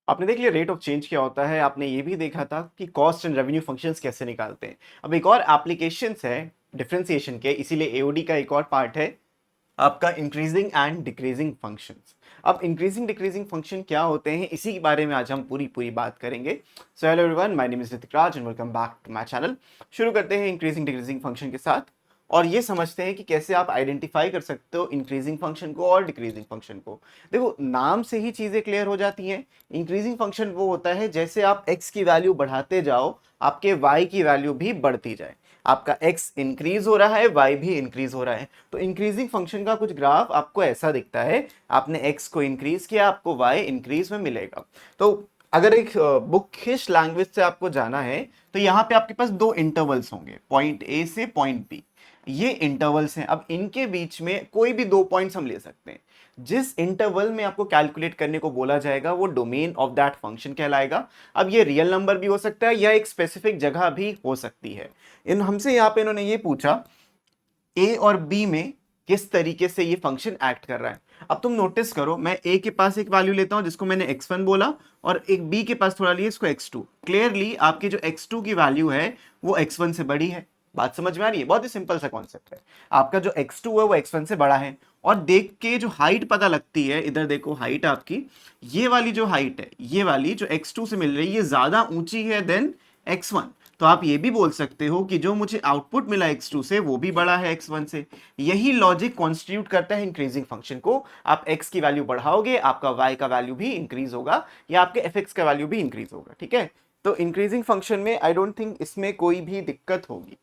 आपने देख लिया रेट ऑफ चेंज क्या होता है, आपने ये भी देखा था कि कॉस्ट एंड रेवेन्यू फंक्शंस कैसे निकालते हैं। अब एक और एप्लीकेशंस है डिफरेंशिएशन के, इसीलिए एओडी का एक और पार्ट है आपका इंक्रीजिंग एंड डिक्रीजिंग फंक्शंस। अब इंक्रीजिंग डिक्रीजिंग फंक्शन क्या होते हैं, इसी के बारे में आज हम पूरी पूरी बात करेंगे। So hello everyone, my name is Hrithik Raj and welcome back to my channel. शुरू करते हैं इंक्रीजिंग डिक्रीजिंग फंक्शन के साथ और ये समझते हैं कि कैसे आप आइडेंटिफाई कर सकते हो इंक्रीजिंग फंक्शन को और डिक्रीजिंग फंक्शन को। देखो, नाम से ही चीजें क्लियर हो जाती हैं। इंक्रीजिंग फंक्शन वो होता है जैसे आप x की वैल्यू बढ़ाते जाओ, आपके y की वैल्यू भी बढ़ती जाए। आपका x इंक्रीज हो रहा है, y भी इंक्रीज हो रहा है। तो इंक्रीजिंग फंक्शन का कुछ ग्राफ आपको ऐसा दिखता है, आपने x को इंक्रीज किया, आपको y इंक्रीज में मिलेगा। तो अगर एक बुकिश लैंग्वेज से आपको जाना है तो यहाँ पे आपके पास दो इंटरवल्स होंगे, पॉइंट ए से पॉइंट बी। ये इंटरवल्स हैं। अब इनके बीच में कोई भी दो पॉइंट्स हम ले सकते हैं। जिस इंटरवल में आपको कैलकुलेट करने को बोला जाएगा वो डोमेन ऑफ दैट फंक्शन कहलाएगा। अब ये रियल नंबर भी हो सकता है या एक स्पेसिफिक जगह भी हो सकती है। इन हमसे यहाँ पे इन्होंने ये पूछा ए और बी में किस तरीके से ये फंक्शन एक्ट कर रहा है। अब तुम नोटिस करो, मैं ए के पास एक वैल्यू लेता हूं जिसको मैंने x1 बोला, और एक बी के पास थोड़ा लिया इसको x2। क्लियरली आपकी जो x2 की वैल्यू है वो x1 से बड़ी है। बात समझ में आ रही है? बहुत ही सिंपल सा कॉन्सेप्ट है। आपका जो x2 है वो x1 से बड़ा है। और देख के जो हाइट पता लगती है, इधर देखो हाइट आपकी, ये वाली जो हाइट है, ये वाली जो x2 से मिल रही है, ये ज्यादा ऊंची है देन x1। तो आप ये भी बोल सकते हो कि जो मुझे आउटपुट मिला x2 से वो भी बड़ा है x1 से। यही लॉजिक कॉन्स्टिट्यूट करता है इंक्रीजिंग फंक्शन को। आप x की वैल्यू बढ़ाओगे, आपका y का वैल्यू भी इंक्रीज होगा या आपके fx का वैल्यू भी इंक्रीज होगा। ठीक है, तो इंक्रीजिंग फंक्शन में आई डोंट थिंक इसमें कोई भी दिक्कत होगी।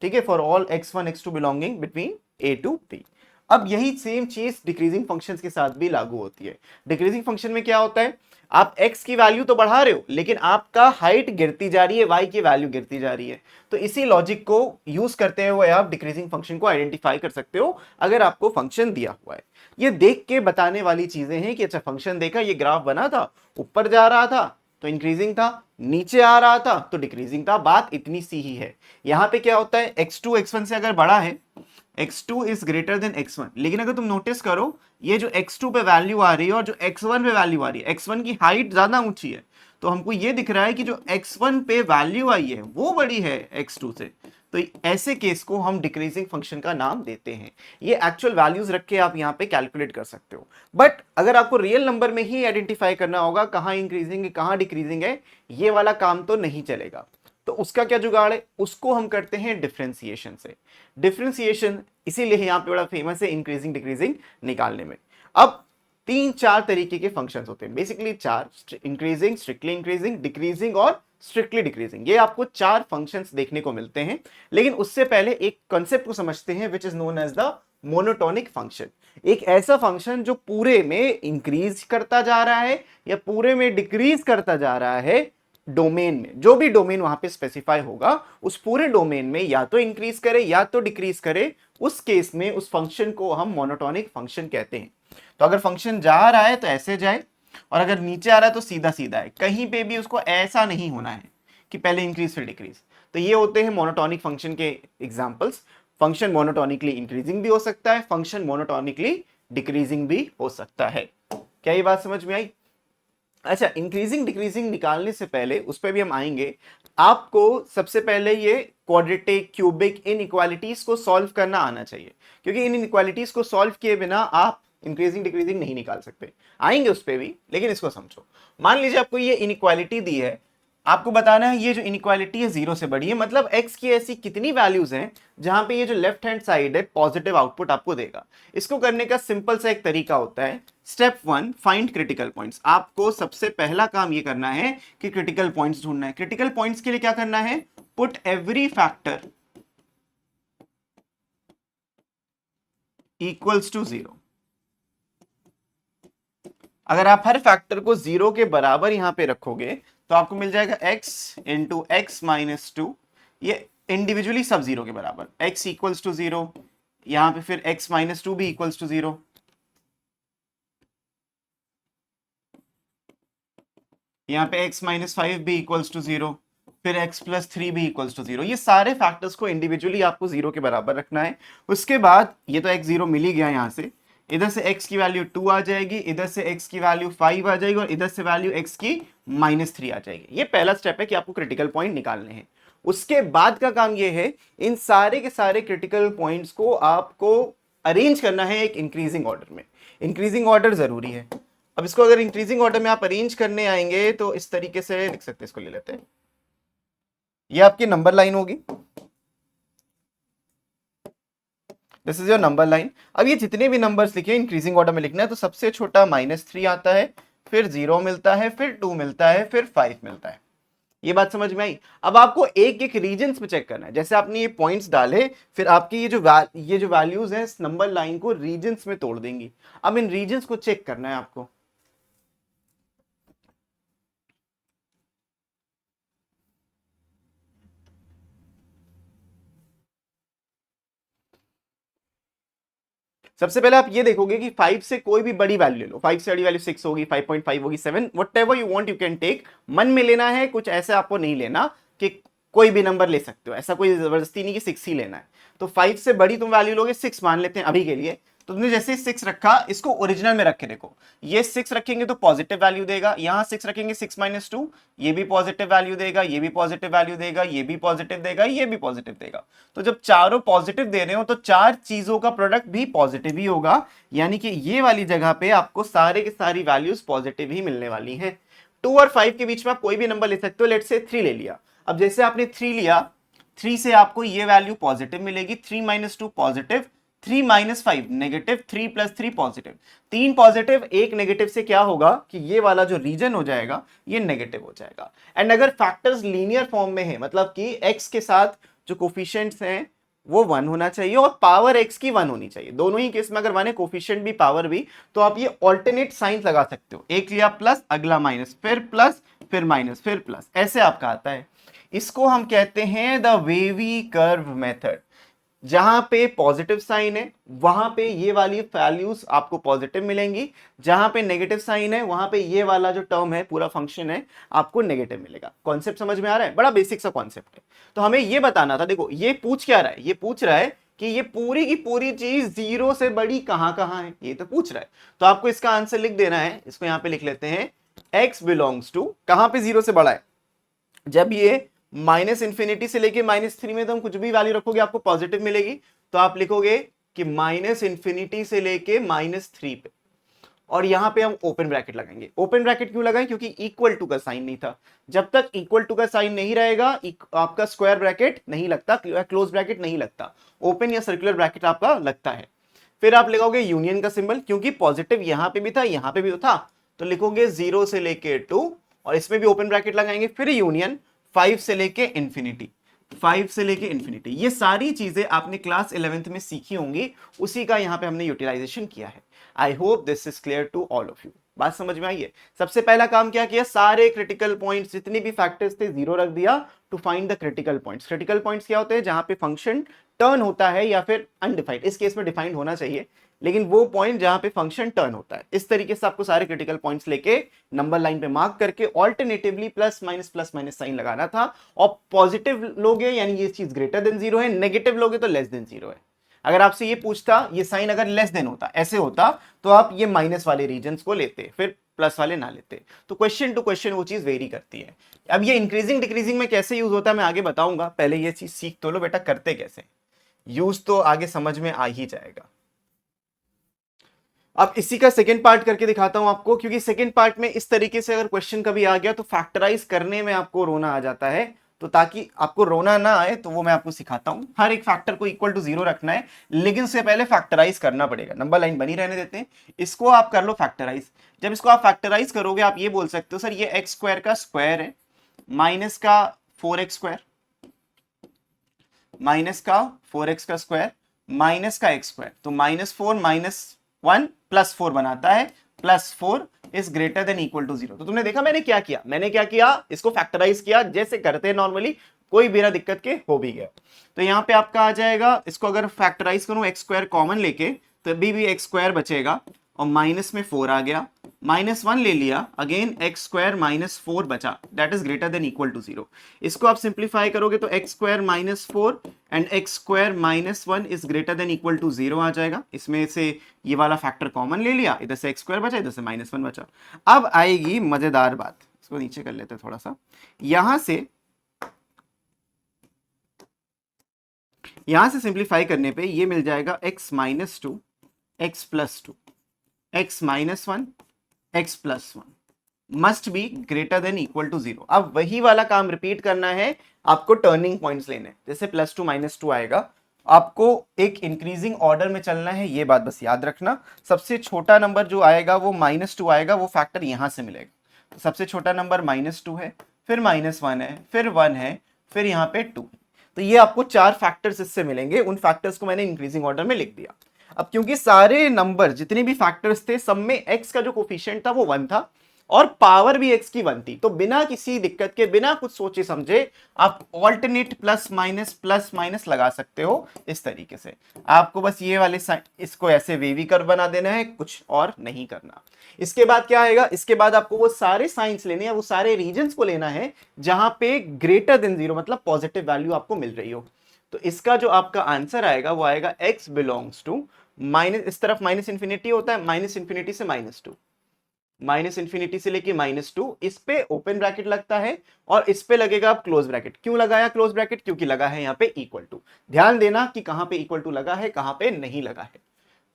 ठीक है, for all x1 x2 belonging between a to b। अब यही सेम चीज डिक्रीजिंग फंक्शंस के साथ भी लागू होती है। डिक्रीजिंग फंक्शन में क्या होता है, आप x की वैल्यू तो बढ़ा रहे हो लेकिन आपका हाइट गिरती जा रही है, y की वैल्यू गिरती जा रही है। तो इसी लॉजिक को यूज करते हुए आप डिक्रीजिंग फंक्शन को आइडेंटिफाई कर सकते हो अगर आपको फंक्शन दिया हुआ है। ये देख के बताने वाली चीजें हैं कि अच्छा फंक्शन देखा, ये ग्राफ बना था, ऊपर जा रहा था तो इंक्रीजिंग था, नीचे आ रहा था तो डिक्रीजिंग था। बात इतनी सी ही है। यहां पे क्या होता है, x2 x1 से अगर बड़ा है, x2 is greater then x1, लेकिन अगर तुम नोटिस करो ये जो x2 पे वैल्यू आ रही है और जो x1 पे वैल्यू आ रही है, x1 की हाइट ज्यादा ऊंची है, तो हमको ये दिख रहा है कि जो x1 पे वैल्यू आई है वो बड़ी है x2 से। तो ऐसे केस को हम डिक्रीजिंग फंक्शन का नाम देते हैं। ये एक्चुअल वैल्यूज रख के आप यहाँ पे कैलकुलेट कर सकते हो। बट अगर आपको रियल नंबर में ही आइडेंटिफाई करना होगा कहाँ इंक्रीजिंग है कहाँ डिक्रीजिंग है, ये वाला काम तो नहीं चलेगा। तो उसका क्या जुगाड़ है, उसको हम करते हैं डिफरेंशिएशन से। डिफरेंशिएशन इसीलिए यहां पे बड़ा फेमस है इंक्रीजिंग डिक्रीजिंग निकालने में। अब तीन चार तरीके के फंक्शंस होते हैं, बेसिकली चार, इंक्रीजिंग, स्ट्रिक्टली इंक्रीजिंग, डिक्रीजिंग और स्ट्रिक्टली डिक्रीजिंग। ये आपको चार फंक्शंस देखने को मिलते हैं। लेकिन उससे पहले एक कॉन्सेप्ट को समझते हैं which is known as the monotonic function. एक ऐसा फंक्शन जो पूरे में इंक्रीज करता जा रहा है या पूरे में डिक्रीज करता जा रहा है, डोमेन में जो भी डोमेन वहां पे स्पेसिफाई होगा उस पूरे डोमेन में या तो इंक्रीज करे या तो डिक्रीज करे, उस केस में उस फंक्शन को हम मोनोटोनिक फंक्शन कहते हैं। तो अगर फंक्शन जा रहा है तो ऐसे जाए और अगर नीचे आ रहा है तो सीधा सीधा है, कहीं पे भी उसको ऐसा नहीं होना है कि पहले इंक्रीज फिर डिक्रीज। तो ये होते हैं मोनोटोनिक फंक्शन के एग्जांपल्स। फंक्शन मोनोटोनिकली इंक्रीजिंग भी हो सकता है, फंक्शन मोनोटोनिकली डिक्रीजिंग भी हो सकता है। क्या ये बात समझ में आई? अच्छा, इंक्रीजिंग डिक्रीजिंग निकालने से पहले उस पर भी हम आएंगे। आपको सबसे पहले ये क्वाड्रेटिक क्यूबिक इन इक्वालिटीज को सॉल्व करना आना चाहिए, क्योंकि इन इक्वालिटीज को सॉल्व किए बिना आप इंक्रीजिंग डिक्रीजिंग नहीं निकाल सकते। आएंगे उस पर भी, लेकिन इसको समझो। मान लीजिए आपको ये इनइक्वालिटी दी है, आपको बताना है ये जो इनइक्वालिटी है जीरो से बड़ी है, मतलब x की ऐसी कितनी वैल्यूज हैं जहां पे ये जो लेफ्ट हैंड साइड है पॉजिटिव आउटपुट आपको देगा। इसको करने का सिंपल सा एक तरीका होता है, स्टेप 1 फाइंड क्रिटिकल पॉइंट्स। आपको सबसे पहला काम ये करना है कि क्रिटिकल पॉइंट्स ढूंढना है। क्रिटिकल पॉइंट्स के लिए क्या करना है, put every factor equals to zero. अगर आप हर फैक्टर को जीरो के बराबर यहां पे रखोगे तो आपको मिल जाएगा x into x minus two. ये इंडिविजुअली सब जीरो के बराबर, x इक्वल्स टू जीरो, यहां पे फिर x माइनस टू भी इक्वल्स टू जीरो, यहां पे x माइनस फाइव भी इक्वल्स टू जीरो, फिर x प्लस थ्री भी इक्वल्स टू जीरो। ये सारे फैक्टर्स को इंडिविजुअली आपको जीरो के बराबर रखना है। उसके बाद ये तो x जीरो मिल ही गया यहां से, इधर से x की वैल्यू 2 आ जाएगी, इधर से x की वैल्यू 5 आ जाएगी और इधर से वैल्यू x की -3 आ जाएगी। ये पहला स्टेप है कि आपको क्रिटिकल पॉइंट निकालने हैं। उसके बाद का काम ये है, इन सारे के सारे क्रिटिकल पॉइंट्स को आपको अरेंज करना है एक इंक्रीजिंग ऑर्डर में। इंक्रीजिंग ऑर्डर जरूरी है। अब इसको अगर इंक्रीजिंग ऑर्डर में आप अरेंज करने आएंगे तो इस तरीके से लिख सकते हैं, इसको ले लेते हैं, ये आपकी नंबर लाइन होगी, this is your number line. अब ये जितने भी नंबर्स लिखे इंक्रीजिंग ऑर्डर में लिखना है, तो सबसे छोटा -3 आता है, फिर 0 मिलता है, फिर 2 मिलता है, फिर 5 मिलता है। ये बात समझ में आई? अब आपको एक एक रीजन्स में चेक करना है। जैसे आपने ये पॉइंट्स डाले, फिर आपकी ये जो वैल्यूज हैं इस नंबर लाइन को रीजन्स में तोड़ देंगी। अब इन रीजन्स को चेक करना है आपको। सबसे पहले आप ये देखोगे कि 5 से कोई भी बड़ी वैल्यू ले लो, 5 से बड़ी वैल्यू 6 होगी, 5.5 होगी, 7, whatever you want you can take. मन में लेना है, कुछ ऐसे आपको नहीं लेना कि कोई भी नंबर ले सकते हो, ऐसा कोई जबरदस्ती नहीं कि 6 ही लेना है। तो 5 से बड़ी तुम वैल्यू लोगे, 6 मान लेते हैं अभी के लिए। तो तुमने जैसे 6 रखा, इसको ओरिजिनल में रख के देखो, ये 6 रखेंगे तो पॉजिटिव वैल्यू देगा, यहां 6 रखेंगे 6 - 2, ये भी पॉजिटिव वैल्यू देगा, ये भी पॉजिटिव वैल्यू देगा, ये भी पॉजिटिव देगा, ये भी पॉजिटिव देगा। तो जब चारों पॉजिटिव दे रहे हो तो चार चीजों का प्रोडक्ट भी पॉजिटिव ही होगा, यानी कि ये वाली जगह पे आपको सारे की सारी वैल्यूज पॉजिटिव ही मिलने वाली हैं। 2 और 5 के बीच में आप कोई भी नंबर ले सकते हो, लेट्स से 3 ले लिया। अब जैसे आपने 3 लिया, 3 से आपको ये वैल्यू पॉजिटिव मिलेगी, 3 - 2 positive, 3 - 5 negative, 3 + 3 positive. 3 positive 1 negative से क्या होगा कि ये वाला जो रीजन हो जाएगा ये नेगेटिव हो जाएगा। एंड अगर फैक्टर्स लीनियर फॉर्म में है, मतलब कि x के साथ जो कोफिशिएंट्स हैं वो 1 होना चाहिए और पावर x की 1 होनी चाहिए। दोनों ही केस में अगर 1 है, कोफिशिएंट भी पावर भी, तो आप ये ऑल्टरनेट साइंस लगा सकते हो। एक लिया प्लस, अगला माइनस, फिर प्लस, फिर माइनस, फिर प्लस, ऐसे आपका आता है। इसको हम कहते हैं द वेवी कर्व मेथड। जहां पे पॉजिटिव साइन है वहां पे ये वाली वैल्यूज आपको पॉजिटिव मिलेंगी, जहां पे नेगेटिव साइन है वहां पे ये वाला जो टर्म है, पूरा फंक्शन है, आपको नेगेटिव मिलेगा। कॉन्सेप्ट समझ में आ रहा है? बड़ा बेसिक सा कॉन्सेप्ट है। तो हमें ये बताना था, देखो ये पूछ क्या रहा है, ये पूछ रहा है कि ये पूरी की पूरी चीज 0 से बड़ी कहां कहां है, ये तो पूछ रहा है। तो आपको इसका आंसर लिख देना है, इसको यहां पे लिख लेते हैं, x बिलोंग्स टू, कहां पे 0 से बड़ा है, जब ये -∞ से लेके -3 में तुम कुछ भी वैल्यू रखोगे आपको पॉजिटिव मिलेगी। तो आप लिखोगे कि -∞ से लेके -3 पे, और यहां पे हम ओपन ब्रैकेट लगाएंगे। ओपन ब्रैकेट क्यों लगाएं? क्योंकि इक्वल टू का साइन नहीं था। जब तक इक्वल टू का साइन नहीं रहेगा आपका स्क्वायर ब्रैकेट नहीं लगता, क्लोज ब्रैकेट नहीं लगता, ओपन या सर्कुलर ब्रैकेट आपका लगता है। फिर आप लिखोगे यूनियन का सिंबल, क्योंकि पॉजिटिव यहां पे भी था यहां पे भी था, तो लिखोगे 0 से लेके 2 और इसमें भी ओपन ब्रैकेट लगाएंगे, फिर यूनियन 5 से लेके इंफिनिटी, 5 से लेके इंफिनिटी। ये सारी चीजें आपने क्लास 11th में सीखी होंगी, उसी का यहां पे हमने यूटिलाइजेशन किया है। I hope this is clear to all of you. बात समझ में आई है? सबसे पहला काम क्या किया, सारे क्रिटिकल पॉइंट्स जितने भी फैक्टर्स थे 0 रख दिया to find the critical points. Critical points क्या होते हैं? जहां पे फंक्शन टर्न होता है या फिर अनडिफाइंड, इस केस में डिफाइंड होना चाहिए, लेकिन वो पॉइंट जहां पे फंक्शन टर्न होता है। इस तरीके से आपको सारे क्रिटिकल पॉइंट्स लेके नंबर लाइन पे मार्क करके ऑल्टरनेटिवली प्लस माइनस साइन लगाना था। और पॉजिटिव लोगे यानी ये चीज ग्रेटर देन 0 है, नेगेटिव लोगे तो लेस देन 0 है। अगर आपसे ये पूछता, ये साइन अगर लेस देन होता, ऐसे होता, तो आप ये माइनस वाले रीजन्स को लेते, फिर प्लस वाले ना लेते। तो क्वेश्चन टू क्वेश्चन वो चीज वेरी करती है। अब ये इंक्रीजिंग डिक्रीजिंग में कैसे यूज होता है मैं आगे बताऊंगा, पहले ये चीज सीख तो लो बेटा, करते कैसे, यूज तो आगे समझ में आ ही जाएगा। अब इसी का सेकंड पार्ट करके दिखाता हूं आपको, क्योंकि सेकंड पार्ट में इस तरीके से अगर क्वेश्चन कभी आ गया तो फैक्टराइज करने में आपको रोना आ जाता है। तो ताकि आपको रोना ना आए तो वो मैं आपको सिखाता हूं। हर एक फैक्टर को इक्वल टू 0 रखना है, लेकिन उससे पहले फैक्टराइज करना पड़ेगा। नंबर लाइन बनी रहने देते हैं, इसको आप कर लो फैक्टराइज। जब इसको आप फैक्टराइज करोगे आप ये बोल सकते हो सर ये एक्स स्क्वायर का स्क्वायर है, माइनस का 4x स्क्वायर, माइनस का 4x का स्क्वायर, माइनस का x स्क्वायर, तो -4 -1 +4 बनाता है, +4 is greater than equal to 0। तो तुमने देखा मैंने क्या किया, इसको फैक्टराइज किया जैसे करते हैं नॉर्मली, कोई बिना दिक्कत के हो भी गया। तो यहां पे आपका आ जाएगा, इसको अगर फैक्टराइज करूं x स्क्वायर कॉमन लेके तो अभी भी x स्क्वायर बचेगा और माइनस में 4 आ गया, -1 ले लिया, अगेन एक्स स्क्वायर -4 बचा, that is greater than equal to 0। इसको आप सिंप्लीफाई करोगे तो X square -4 and X square -1 is greater than equal to 0 आ जाएगा। इसमें से ये वाला फैक्टर कॉमन ले लिया, इधर से एक्स स्क्वायर बचा, इधर से -1 बचा। अब आएगी मजेदार बात, इसको नीचे कर लेते हैं थोड़ा सा। यहां से सिंप्लीफाई करने पे ये मिल जाएगा x -2 x + 2 x -1 x + 1 must be greater than equal to 0। अब वही वाला काम रिपीट करना है, आपको टर्निंग पॉइंट्स लेने, जैसे +2 -2 आएगा, आपको एक इंक्रीजिंग ऑर्डर में चलना है, ये बात बस याद रखना। सबसे छोटा नंबर जो आएगा वो -2 आएगा, वो फैक्टर यहां से मिलेगा। तो सबसे छोटा नंबर -2 है, फिर -1 है, फिर 1 है, फिर यहाँ पे 2। तो ये आपको 4 फैक्टर्स इससे मिलेंगे, उन फैक्टर्स को मैंने इंक्रीजिंग ऑर्डर में लिख दिया। अब क्योंकि सारे नंबर जितने भी फैक्टर्स थे, सब में x का जो कोफिशिएंट था वो 1 था और पावर भी x की 1 थी, तो बिना किसी दिक्कत के, बिना कुछ सोचे समझे आप ऑल्टरनेट प्लस माइनस लगा सकते हो इस तरीके से। आपको बस ये वाले इसको ऐसे वेवी कर्व बना देना है, कुछ और नहीं करना। इसके बाद क्या आएगा, इसके बाद आपको वो सारे साइंस लेने हैं, वो सारे रीजन्स को लेना है जहां पे ग्रेटर देन 0 मतलब पॉजिटिव वैल्यू आपको मिल रही हो। तो इसका जो आपका आंसर आएगा वो आएगा x बिलोंग्स टू माइनस, इस तरफ -∞ होता है, -∞ से -2, -∞ से लेके -2, इस पे ओपन ब्रैकेट लगता है और इस पे लगेगा आप क्लोज ब्रैकेट। क्यों लगाया क्लोज ब्रैकेट? क्योंकि लगा है यहाँ पे इक्वल टू। ध्यान देना कि कहां पे इक्वल टू लगा है, कहां पे नहीं लगा है।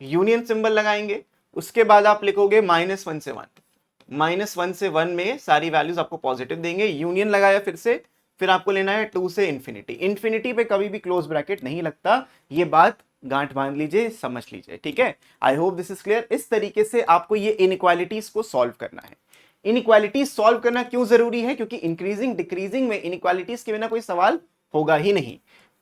यूनियन सिंबल लगाएंगे, उसके बाद आप लिखोगे -1 से 1, -1 से 1 में सारी वैल्यूज आपको पॉजिटिव देंगे। यूनियन लगाया फिर से, फिर आपको लेना है 2 से इन्फिनिटी। इन्फिनिटी पे कभी भी क्लोज ब्रैकेट नहीं लगता, ये बात गांठ बांध लीजिए, समझ लीजिए, ठीक है। I hope this is clear. इस तरीके से आपको ये इनइक्वालिटीज को सॉल्व करना है। इनइक्वालिटीज सॉल्व करना क्यों जरूरी है? क्योंकि इंक्रीजिंग डिक्रीजिंग में इनइक्वालिटीज के बिना कोई सवाल होगा ही नहीं।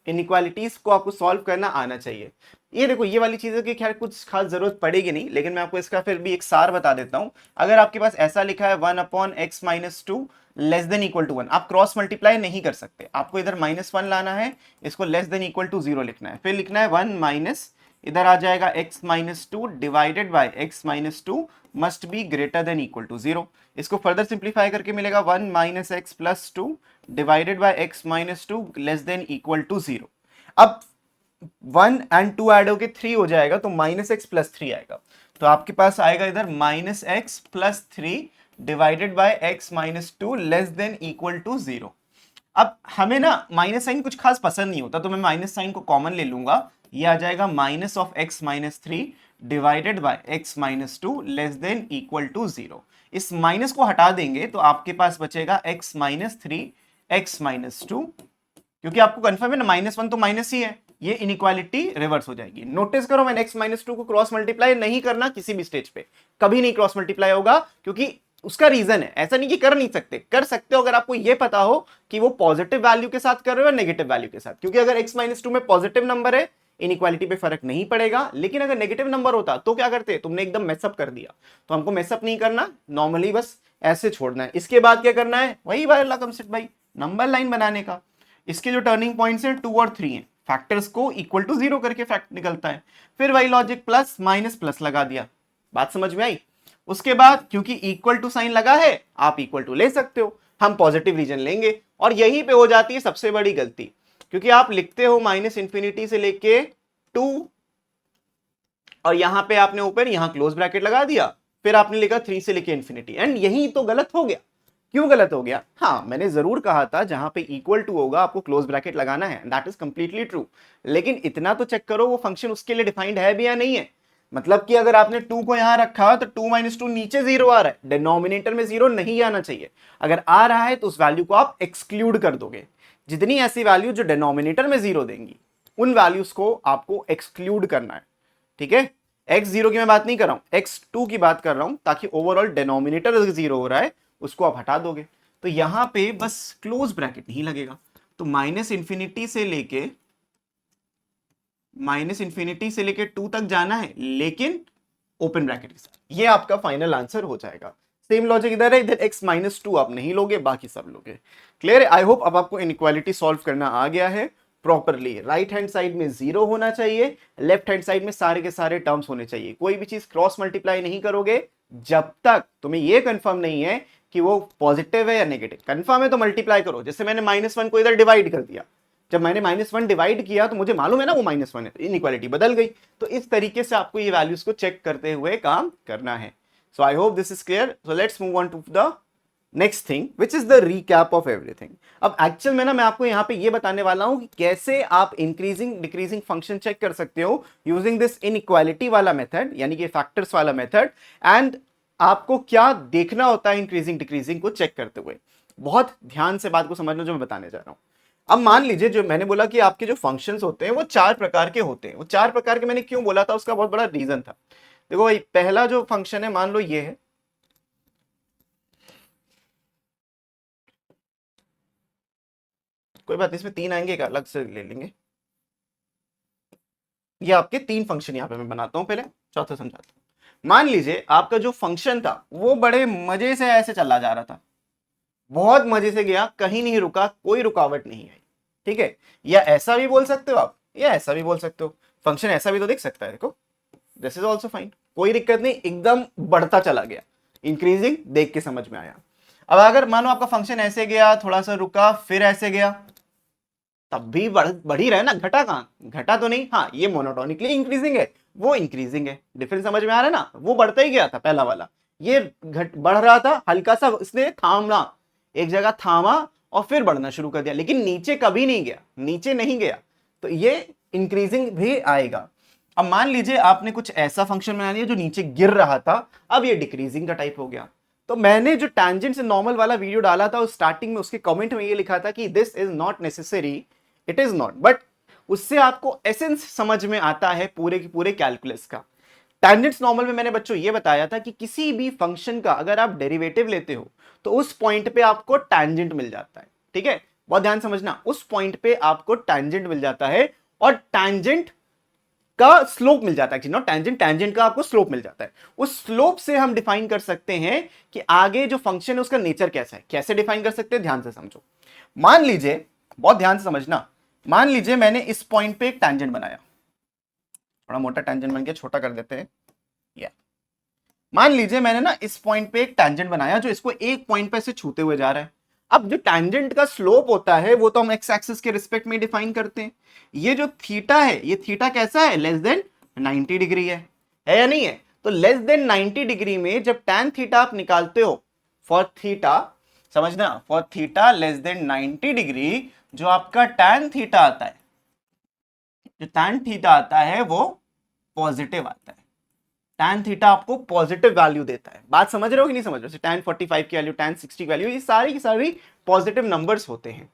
इनइक्वालिटीज को आपको सॉल्व करना आना चाहिए। ये देखो, ये वाली चीजों की खैर कुछ खास जरूरत पड़ेगी नहीं, लेकिन मैं आपको इसका फिर भी एक सार बता देता हूं। अगर आपके पास ऐसा लिखा है 1/x - 2 less than equal to 1, आप क्रॉस मल्टीप्लाई नहीं कर सकते, आपको इधर -1 लाना है, इसको लेस देन इक्वल टू 0 लिखना है, फिर लिखना है 1 माइनस, इधर आ जाएगा x - 2 divided by x - 2 must be greater than equal to 0। इसको फर्दर सिंप्लीफाई करके मिलेगा 1 - x + 2 divided by x - 2 less than equal to 0। अब 1 and 2 ऐड होके 3 हो जाएगा, तो -x + 3 आएगा। तो आपके पास आएगा इधर -x + 3 divided by x - 2 less than equal to 0। अब हमें ना माइनस साइन कुछ खास पसंद नहीं होता, तो मैं माइनस साइन को कॉमन ले लूंगा, ये आ जाएगा -(x - 3 divided by x - 2 less than equal to 0। इस माइनस को हटा देंगे तो आपके पास बचेगा x - 3 x - 2, क्योंकि आपको कंफर्म है ना -1 तो माइनस ही है, ये इनइक्वालिटी रिवर्स हो जाएगी। नोटिस करो, मैंने x - 2 को क्रॉस मल्टीप्लाई नहीं करना किसी भी स्टेज पे, कभी नहीं क्रॉस मल्टीप्लाई होगा, क्योंकि उसका रीजन है, ऐसा नहीं कि कर नहीं सकते, कर सकते हो अगर आपको ये पता हो कि वो पॉजिटिव वैल्यू के साथ कर रहे हो या नेगेटिव वैल्यू के साथ। क्योंकि अगर x - 2 में पॉजिटिव नंबर है, इनइक्वालिटी पे फर्क नहीं पड़ेगा, लेकिन अगर नेगेटिव नंबर होता तो क्या करते, तुमने एकदम मेसअप कर दिया। तो हमको मेसअप नहीं करना, नॉर्मली बस ऐसे छोड़ना है। इसके बाद क्या करना है, वही वाला कंसेप्ट भाई, नंबर लाइन बनाने का। इसके जो टर्निंग पॉइंट्स हैं 2 और 3 हैं, फैक्टर्स को इक्वल टू 0 करके फैक्ट निकलता है। फिर वही लॉजिक, प्लस माइनस प्लस लगा दिया, बात समझ में आई। उसके बाद क्योंकि इक्वल टू साइन लगा है, आप इक्वल टू ले सकते हो, हम पॉजिटिव रीजन लेंगे। और यहीं पे हो जाती है सबसे बड़ी गलती, क्योंकि आप लिखते हो -∞ से लेके 2 और यहां पे आपने ऊपर यहां क्लोज ब्रैकेट लगा दिया, फिर आपने लिखा 3 से लेके इन्फिनिटी, एंड यही तो गलत हो गया। क्यों गलत हो गया? हाँ, मैंने जरूर कहा था जहां पे इक्वल टू होगा आपको क्लोज ब्रैकेट लगाना है, दैट इज कंप्लीटली ट्रू, लेकिन इतना तो चेक करो वो फंक्शन उसके लिए डिफाइंड है भी या नहीं है। मतलब कि अगर आपने 2 को यहां रखा तो 2 - 2 नीचे 0 आ रहा है, डिनोमिनेटर में 0 नहीं आना चाहिए। अगर आ रहा है तो उस वैल्यू को आप एक्सक्लूड कर दोगे। जितनी ऐसी वैल्यू जो डिनोमिनेटर में 0 देंगी, उन वैल्यूज को आपको एक्सक्लूड करना है, ठीक है। x0 की मैं बात नहीं कर रहा हूं, x2 की बात कर रहा हूं, ताकि ओवरऑल डिनोमिनेटर 0 हो रहा है उसको आप हटा दोगे। तो यहां पे बस क्लोज ब्रैकेट नहीं लगेगा, तो -∞ से लेके 2 तक जाना है, लेकिन ओपन ब्रैकेट के साथ, ये आपका फाइनल आंसर हो जाएगा। सेम लॉजिक इधर है, इधर x - 2 आप नहीं लोगे, बाकी सब लोगे। क्लियर है? आई होप अब आपको इनइक्वालिटी सॉल्व करना आ गया है। प्रॉपरली। राइट हैंड साइड में 0 होना चाहिए, लेफ्ट हैंड साइड में सारे के सारे टर्म्स होने चाहिए। कोई भी चीज क्रॉस मल्टीप्लाई नहीं करोगे जब तक तुम्हें ये कंफर्म नहीं है कि वो पॉजिटिव है या नेगेटिव। कंफर्म है तो मल्टीप्लाई करो। जैसे मैंने -1 को इधर डिवाइड कर दिया, जब मैंने -1 डिवाइड किया तो मुझे मालूम है ना वो -1 है, इनइक्वालिटी बदल गई। तो इस तरीके से आपको ये वैल्यूज को चेक करते हुए काम करना है। So I hope this is clear. So let's move on to the next thing which is the recap of everything. अब एक्चुअल में ना मैं आपको यहां पे ये बताने वाला हूं कि कैसे आप इंक्रीजिंग डिक्रीजिंग फंक्शन चेक कर सकते हो यूजिंग दिस इनइक्वालिटी वाला मेथड, यानी कि फैक्टर्स वाला मेथड। एंड आपको क्या देखना होता है इंक्रीजिंग डिक्रीजिंग को चेक करते हुए। बहुत ध्यान से बात को समझना जो मैं बताने जा रहा हूं। अब मान लीजिए जो मैंने बोला कि आपके जो फंक्शंस होते हैं वो 4 प्रकार के होते हैं। वो 4 प्रकार के मैंने क्यों बोला था उसका बहुत बड़ा रीजन था। देखो भाई, पहला जो फंक्शन है मान लो ये है, कोई बात नहीं, इसमें 3 आएंगे, एक अलग से ले लेंगे। ये आपके 3 फंक्शन यहां पे मैं बनाता हूं, पहले चौथा समझाता हूं। मान लीजिए आपका जो फंक्शन था वो बड़े मजे से ऐसे चला जा रहा था, बहुत मजे से गया, कहीं नहीं रुका, कोई रुकावट नहीं आई, ठीक है। या ऐसा भी बोल सकते हो आप, या ऐसा भी बोल सकते हो। फंक्शन ऐसा भी तो दिख सकता है, देखो दिस इज ऑल्सो फाइन, कोई दिक्कत नहीं, एकदम बढ़ता चला गया, इंक्रीजिंग देख के समझ में आया। अब अगर मानो आपका फंक्शन ऐसे गया, थोड़ा सा रुका, फिर ऐसे गया, तब भी बढ़ ही रहा है ना, घटा कहां, घटा तो नहीं। हाँ, ये मोनोटोनिकली इंक्रीजिंग है, वो इंक्रीजिंग है। डिफरेंस समझ में आ रहा है ना, वो बढ़ता ही गया था पहला वाला, ये बढ़ रहा था, हल्का सा इसने थामना, एक जगह थामा और फिर बढ़ना शुरू कर दिया, लेकिन नीचे कभी नहीं गया, नीचे नहीं गया, तो ये इंक्रीजिंग भी आएगा। अब मान लीजिए आपने कुछ ऐसा फंक्शन बना दिया जो नीचे गिर रहा था, अब ये डिक्रीजिंग का टाइप हो गया। तो मैंने जो टैंजेंट से नॉर्मल वाला वीडियो डाला था उस स्टार्टिंग में, उसके कमेंट में ये लिखा था कि this is not necessary, it is not, but उससे आपको एसेंस समझ में आता है पूरे के पूरे कैलकुलस का। टैंजेंट्स नॉर्मल में मैंने बच्चों ये बताया था कि किसी भी फंक्शन का अगर आप डेरिवेटिव लेते हो तो उस पॉइंट पे आपको टैंजेंट मिल जाता है, ठीक है। बहुत ध्यान समझना, उस पॉइंट पे आपको टैंजेंट मिल जाता है, और टैंजेंट का स्लोप मिल जाता है, टैंजेंट, टैंजेंट का आपको स्लोप मिल जाता है। उस स्लोप से हम डिफाइन कर सकते हैं कि आगे जो फंक्शन है उसका नेचर कैसा है। कैसे डिफाइन कर सकते हैं, ध्यान से समझो। मान लीजिए, बहुत ध्यान से समझना, मान लीजिए मैंने इस पॉइंट पे एक टैंजेंट बनाया, थोड़ा मोटा टैंजेंट बन गया, छोटा कर देते हैं। या मान लीजिए मैंने ना इस पॉइंट पे एक टैंजेंट बनाया जो इसको एक पॉइंट पे से छूते हुए जा रहा है। अब जो टैंजेंट का स्लोप होता है वो तो हम एक्स एक्सिस के रिस्पेक्ट में डिफाइन करते हैं। ये जो थीटा है, ये थीटा कैसा है, लेस देन 90 डिग्री है या नहीं है। तो लेस देन 90 डिग्री में जब टैन थीटा आप निकालते हो, फॉर थीटा, समझना, for theta less than 90 degree, जो आपका टैन थीटा आता है, जो टैन थीटा आता है वो पॉजिटिव आता है। टैन थीटा आपको पॉजिटिव वैल्यू देता है। बात समझ रहे हो कि नहीं समझ रहे हो। टैन 45 की वैल्यू, टैन 60 की वैल्यू, ये सारी की सारी पॉजिटिव नंबर्स होते हैं।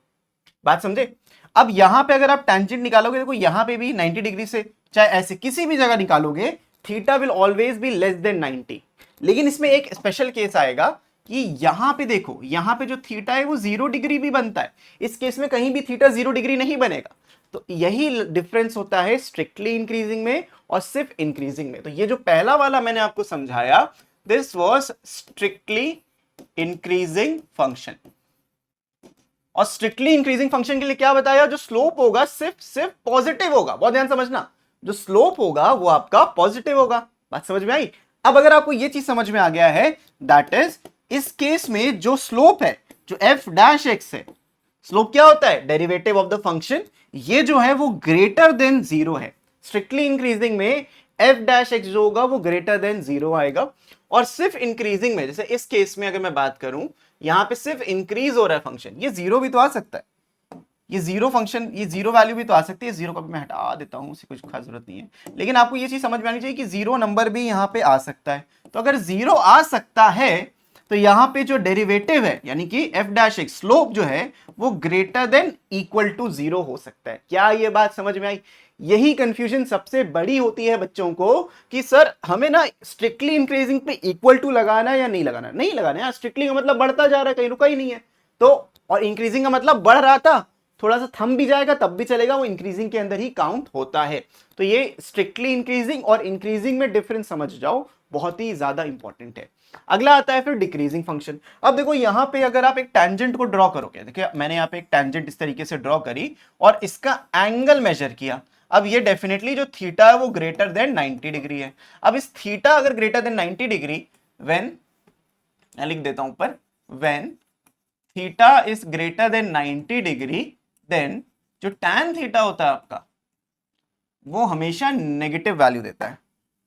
बात समझे। अब यहां पे अगर आप टेंजेंट निकालोगे, देखो यहां पे भी 90 डिग्री से, चाहे ऐसे किसी भी जगह निकालोगे, theta will always be less than 90। लेकिन इसमें एक स्पेशल केस आएगा कि यहां पे देखो, यहां पे जो थीटा है वो 0 डिग्री भी बनता है। इस केस में कहीं भी थीटा 0 डिग्री नहीं बनेगा। तो यही डिफरेंस होता है स्ट्रिक्टली इंक्रीजिंग में और सिर्फ इंक्रीजिंग में। तो ये जो पहला वाला मैंने आपको समझाया, this was strictly increasing function. और स्ट्रिक्टली इंक्रीजिंग फंक्शन के लिए क्या बताया, जो स्लोप होगा सिर्फ पॉजिटिव होगा। बहुत ध्यान समझना, जो स्लोप होगा वो आपका पॉजिटिव होगा। बात समझ में आई। अब अगर आपको ये चीज समझ में आ गया है, दैट इज इस केस में जो स्लोप है, जो एफ डैश एक्स है, स्लोप क्या होता है, डेरिवेटिव ऑफ द फंक्शन, ये जो है वो ग्रेटर देन 0 है। स्ट्रिक्टली इंक्रीजिंग में एफ डैश एक्स जो होगा वो ग्रेटर देन 0 आएगा। और सिर्फ इंक्रीजिंग में, जैसे इस केस में अगर मैं बात करूं, यहां पे सिर्फ इंक्रीज हो रहा है फंक्शन, ये 0 भी तो आ सकता है, ये 0 फंक्शन, ये 0 वैल्यू भी तो आ सकती है। 0 को भी मैं हटा देता हूं, उसे कुछ खास जरूरत नहीं है। लेकिन आपको ये चीज समझ में आनी चाहिए कि 0 नंबर भी यहां पे आ सकता है। तो अगर 0 आ सकता है तो यहां पे जो डेरिवेटिव है, यानी कि एफ डैश एक्स, स्लोप जो है वो ग्रेटर देन इक्वल टू 0 हो सकता है। क्या ये बात समझ में आई। यही कंफ्यूजन सबसे बड़ी होती है बच्चों को कि सर हमें ना स्ट्रिक्टली इंक्रीजिंग पे इक्वल टू लगाना है या नहीं लगाना, नहीं लगाना है। स्ट्रिक्टली का मतलब बढ़ता जा रहा है, कहीं रुका ही नहीं है। तो और इंक्रीजिंग का मतलब बढ़ रहा था, थोड़ा सा थम भी जाएगा तब भी चलेगा, वो इंक्रीजिंग के अंदर ही काउंट होता है। तो ये स्ट्रिक्टली इंक्रीजिंग और इंक्रीजिंग में डिफरेंस समझ जाओ, बहुत ही ज्यादा इंपॉर्टेंट है। अगला आता है फिर डिक्रीजिंग फंक्शन। अब देखो यहाँ पे अगर आप एक टेंजेंट को ड्रॉ करोगे, देखिए मैंने यहाँ पे एक टेंजेंट इस तरीके से ड्रॉ करी और इसका एंगल मेजर किया। अब ये डेफिनेटली जो थीटा है वो ग्रेटर देन 90 डिग्री है। अब इस थीटा अगर ग्रेटर देन 90 डिग्री, व्हेन, मैं लिख देता हूं ऊपर, when theta is greater than 90 degree, then जो tan थीटा होता है आपका वो हमेशा नेगेटिव वैल्यू देता है।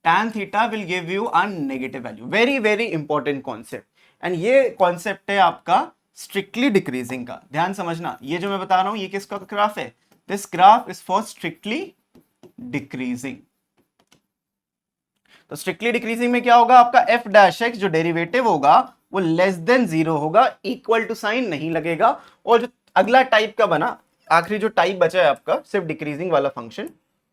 tan theta will give you a negative value. Very very important concept, and ये कॉन्सेप्ट है आपका स्ट्रिक्टली डिक्रीजिंग का। ध्यान समझना, ये जो मैं बता रहा हूं ये किसका ग्राफ है? This graph is for strictly decreasing. तो स्ट्रिक्टली डिक्रीजिंग में क्या होगा? आपका एफ डैश एक्स जो डेरिवेटिव होगा वो लेस देन 0 होगा, इक्वल टू साइन नहीं लगेगा। और जो अगला टाइप का बना, आखिरी जो टाइप बचा है आपका सिर्फ डिक्रीजिंग वाला फंक्शन,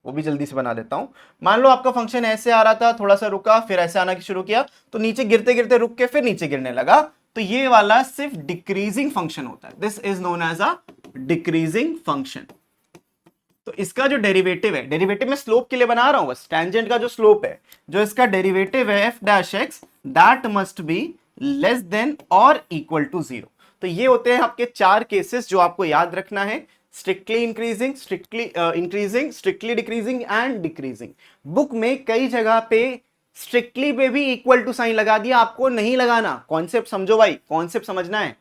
वो भी जल्दी से बना देता हूं। मान लो आपका फंक्शन ऐसे आ रहा था, थोड़ा सा रुका, फिर ऐसे आना शुरू किया, तो नीचे गिरते गिरते रुक के फिर नीचे गिरने लगा, तो ये वाला सिर्फ डिक्रीजिंग फंक्शन होता है। This is known as a decreasing function. तो इसका जो डेरिवेटिव है, डेरिवेटिव में स्लोप के लिए बना रहा हूं बस, टेंजेंट का जो स्लोप है, जो इसका डेरिवेटिव है F dash x, that must be less than और इक्वल टू 0। तो ये होते हैं आपके 4 केसेस जो आपको याद रखना है, strictly increasing, strictly increasing, strictly decreasing and decreasing. Book में कई जगह पे स्ट्रिक्टली पे भी इक्वल टू साइन लगा दिया, आपको नहीं लगाना। कॉन्सेप्ट समझो भाई, कॉन्सेप्ट समझना है,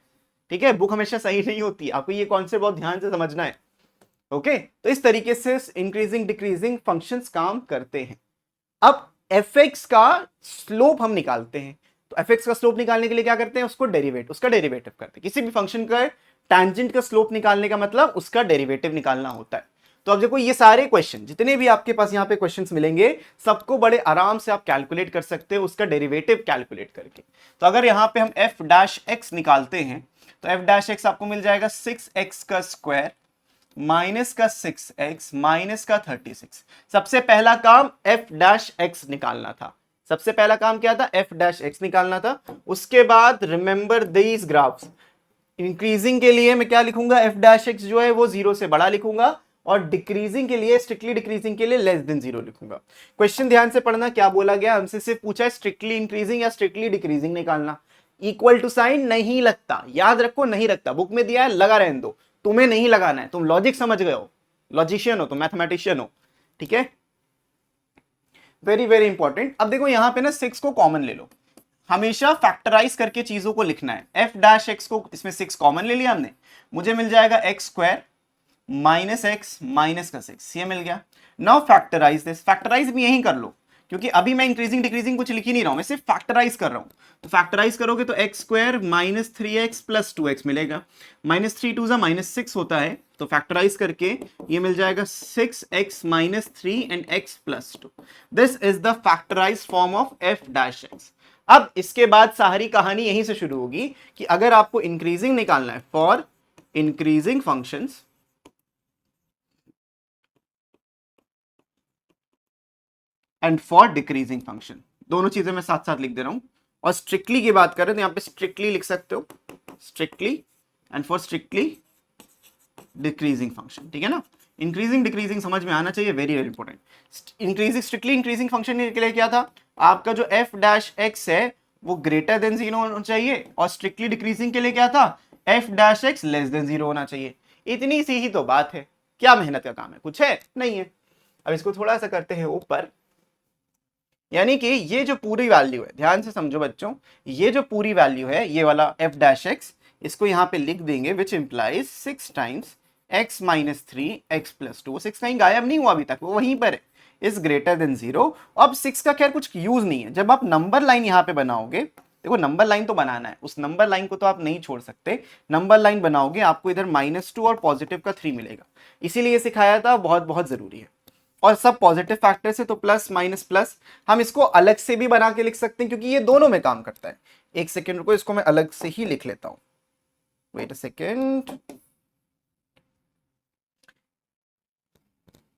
ठीक है? बुक हमेशा सही नहीं होती, आपको ये कॉन्सेप्ट बहुत ध्यान से समझना है। ओके तो इस तरीके से इंक्रीजिंग डिक्रीजिंग फंक्शंस काम करते हैं। अब एफ एक्स का स्लोप हम निकालते हैं, तो एफ एक्स का स्लोप निकालने के लिए क्या करते हैं? उसका डेरिवेटिव करते हैं। किसी भी फंक्शन का टैंजेंट का स्लोप निकालने का मतलब उसका डेरिवेटिव निकालना होता है। तो अब देखो ये सारे क्वेश्चन जितने भी आपके पास यहाँ पे क्वेश्चंस मिलेंगे, सबको बड़े आराम से आप कैलकुलेट कर सकते हो उसका डेरिवेटिव कैलकुलेट करके। तो अगर यहाँ पे हम एफ डैश एक्स निकालते हैं, तो एफ डैश एक्स आपको मिल जाएगा 6x का स्क्वायर माइनस का 6x माइनस का 36। सबसे पहला काम एफ डैश एक्स निकालना था। सबसे पहला काम क्या था? एफ डैश एक्स निकालना था। उसके बाद रिमेंबर दीज ग्राफ्स, इंक्रीजिंग के लिए मैं क्या लिखूंगा? एफ डैश एक्स जो है वो 0 से बड़ा लिखूंगा, और डिक्रीजिंग के लिए, स्ट्रिक्टली डिक्रीजिंग के लिए लेस देन 0 लिखूंगा। क्वेश्चन ध्यान से पढ़ना, क्या बोला गया हमसे? सिर्फ पूछा है स्ट्रिक्टली इंक्रीजिंग या स्ट्रिक्टली डिक्रीजिंग निकालना। इक्वल टू साइन नहीं लगता, याद रखो, नहीं लगता। बुक में दिया है, लगा रहने दो, तुम्हें नहीं लगाना है। तुम लॉजिक समझ गए हो, लॉजिशियन हो, तुम मैथमेटिशियन हो, ठीक है? Very very important. अब देखो यहां पे ना 6 को कॉमन ले लो, हमेशा फैक्टराइज करके चीजों को लिखना है। एफ डैश एक्स को इसमें 6 कॉमन ले लिया हमने, मुझे मिल जाएगा x square minus x minus का 6, ये मिल गया। नाउ फैक्टराइज दिस, फैक्टराइज भी यहीं कर लो, क्योंकि अभी मैं इंक्रीजिंग डिक्रीजिंग कुछ लिख ही नहीं रहा हूं, मैं सिर्फ फैक्टराइज कर रहा हूं। तो फैक्टराइज करोगे तो X square minus 3x plus 2x मिलेगा। माइनस 3 टू माइनस 6 होता है, तो फैक्टराइज करके ये मिल जाएगा 6x minus 3 and x plus 2। This is the factorize form of F dash X. अब इसके बाद सारी कहानी यहीं से शुरू होगी कि अगर आपको इंक्रीजिंग निकालना है for increasing functions, and for decreasing function, दोनों चीजें मैं साथ साथ लिख दे रहा हूं। और स्ट्रिक्टली की बात करें तो यहां पे स्ट्रिक्टली लिख सकते हो, strictly, and for strictly decreasing function, ठीक है ना? इंक्रीजिंग डिक्रीजिंग समझ में आना चाहिए, very very important. Increasing, strictly increasing function के लिए क्या था? आपका जो एफ डैश एक्स है वो ग्रेटर देन 0 होना चाहिए, और स्ट्रिक्टली डिक्रीजिंग के लिए क्या था? F dash x less than 0 होना चाहिए। इतनी सी ही तो बात है, क्या मेहनत का काम है? कुछ है नहीं है। अब इसको थोड़ा सा करते हैं ऊपर, यानी कि ये जो पूरी वैल्यू है, ध्यान से समझो बच्चों, ये जो पूरी वैल्यू है, ये वाला एफ डैश एक्स, इसको यहां पे लिख देंगे, which implies 6 times x minus 3 x plus 2। 6 कहीं गायब नहीं हुआ अभी तक, वो वहीं पर है, इज ग्रेटर देन 0। अब 6 का खैर कुछ यूज नहीं है। जब आप नंबर लाइन यहां पे बनाओगे, देखो नंबर लाइन तो बनाना है, उस नंबर लाइन को तो आप नहीं छोड़ सकते। नंबर लाइन बनाओगे, आपको इधर -2 और पॉजिटिव का 3 मिलेगा, इसीलिए सिखाया था, बहुत बहुत जरूरी है। और सब पॉजिटिव फैक्टर से, तो प्लस माइनस प्लस। हम इसको अलग से भी बना के लिख सकते हैं, क्योंकि ये दोनों में काम करता है। एक सेकेंड रुको, इसको मैं अलग से ही लिख लेता हूं, वेट अ सेकेंड।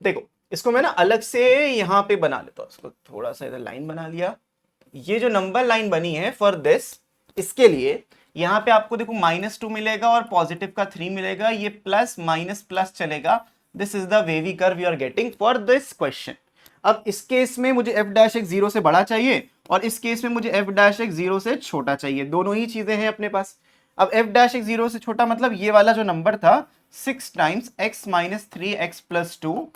देखो इसको मैं ना अलग से यहां पे बना लेता हूं, इसको थोड़ा सा इधर लाइन बना लिया। ये जो नंबर लाइन बनी है फॉर दिस, इसके लिए यहां पे आपको देखो -2 मिलेगा और पॉजिटिव का 3 मिलेगा, ये प्लस माइनस प्लस चलेगा। This is the wavy curve you are getting for this question. अब इस केस में मुझे एफ डैश एक्स 0 से बड़ा चाहिए, और इस केस में मुझे एफ डैश एक्स जीरो से छोटा चाहिए, दोनों ही चीजें हैं अपने पास। अब एफ डैश एक्स जीरो से छोटा मतलब ये वाला जो नंबर था 6 times X minus 3x+2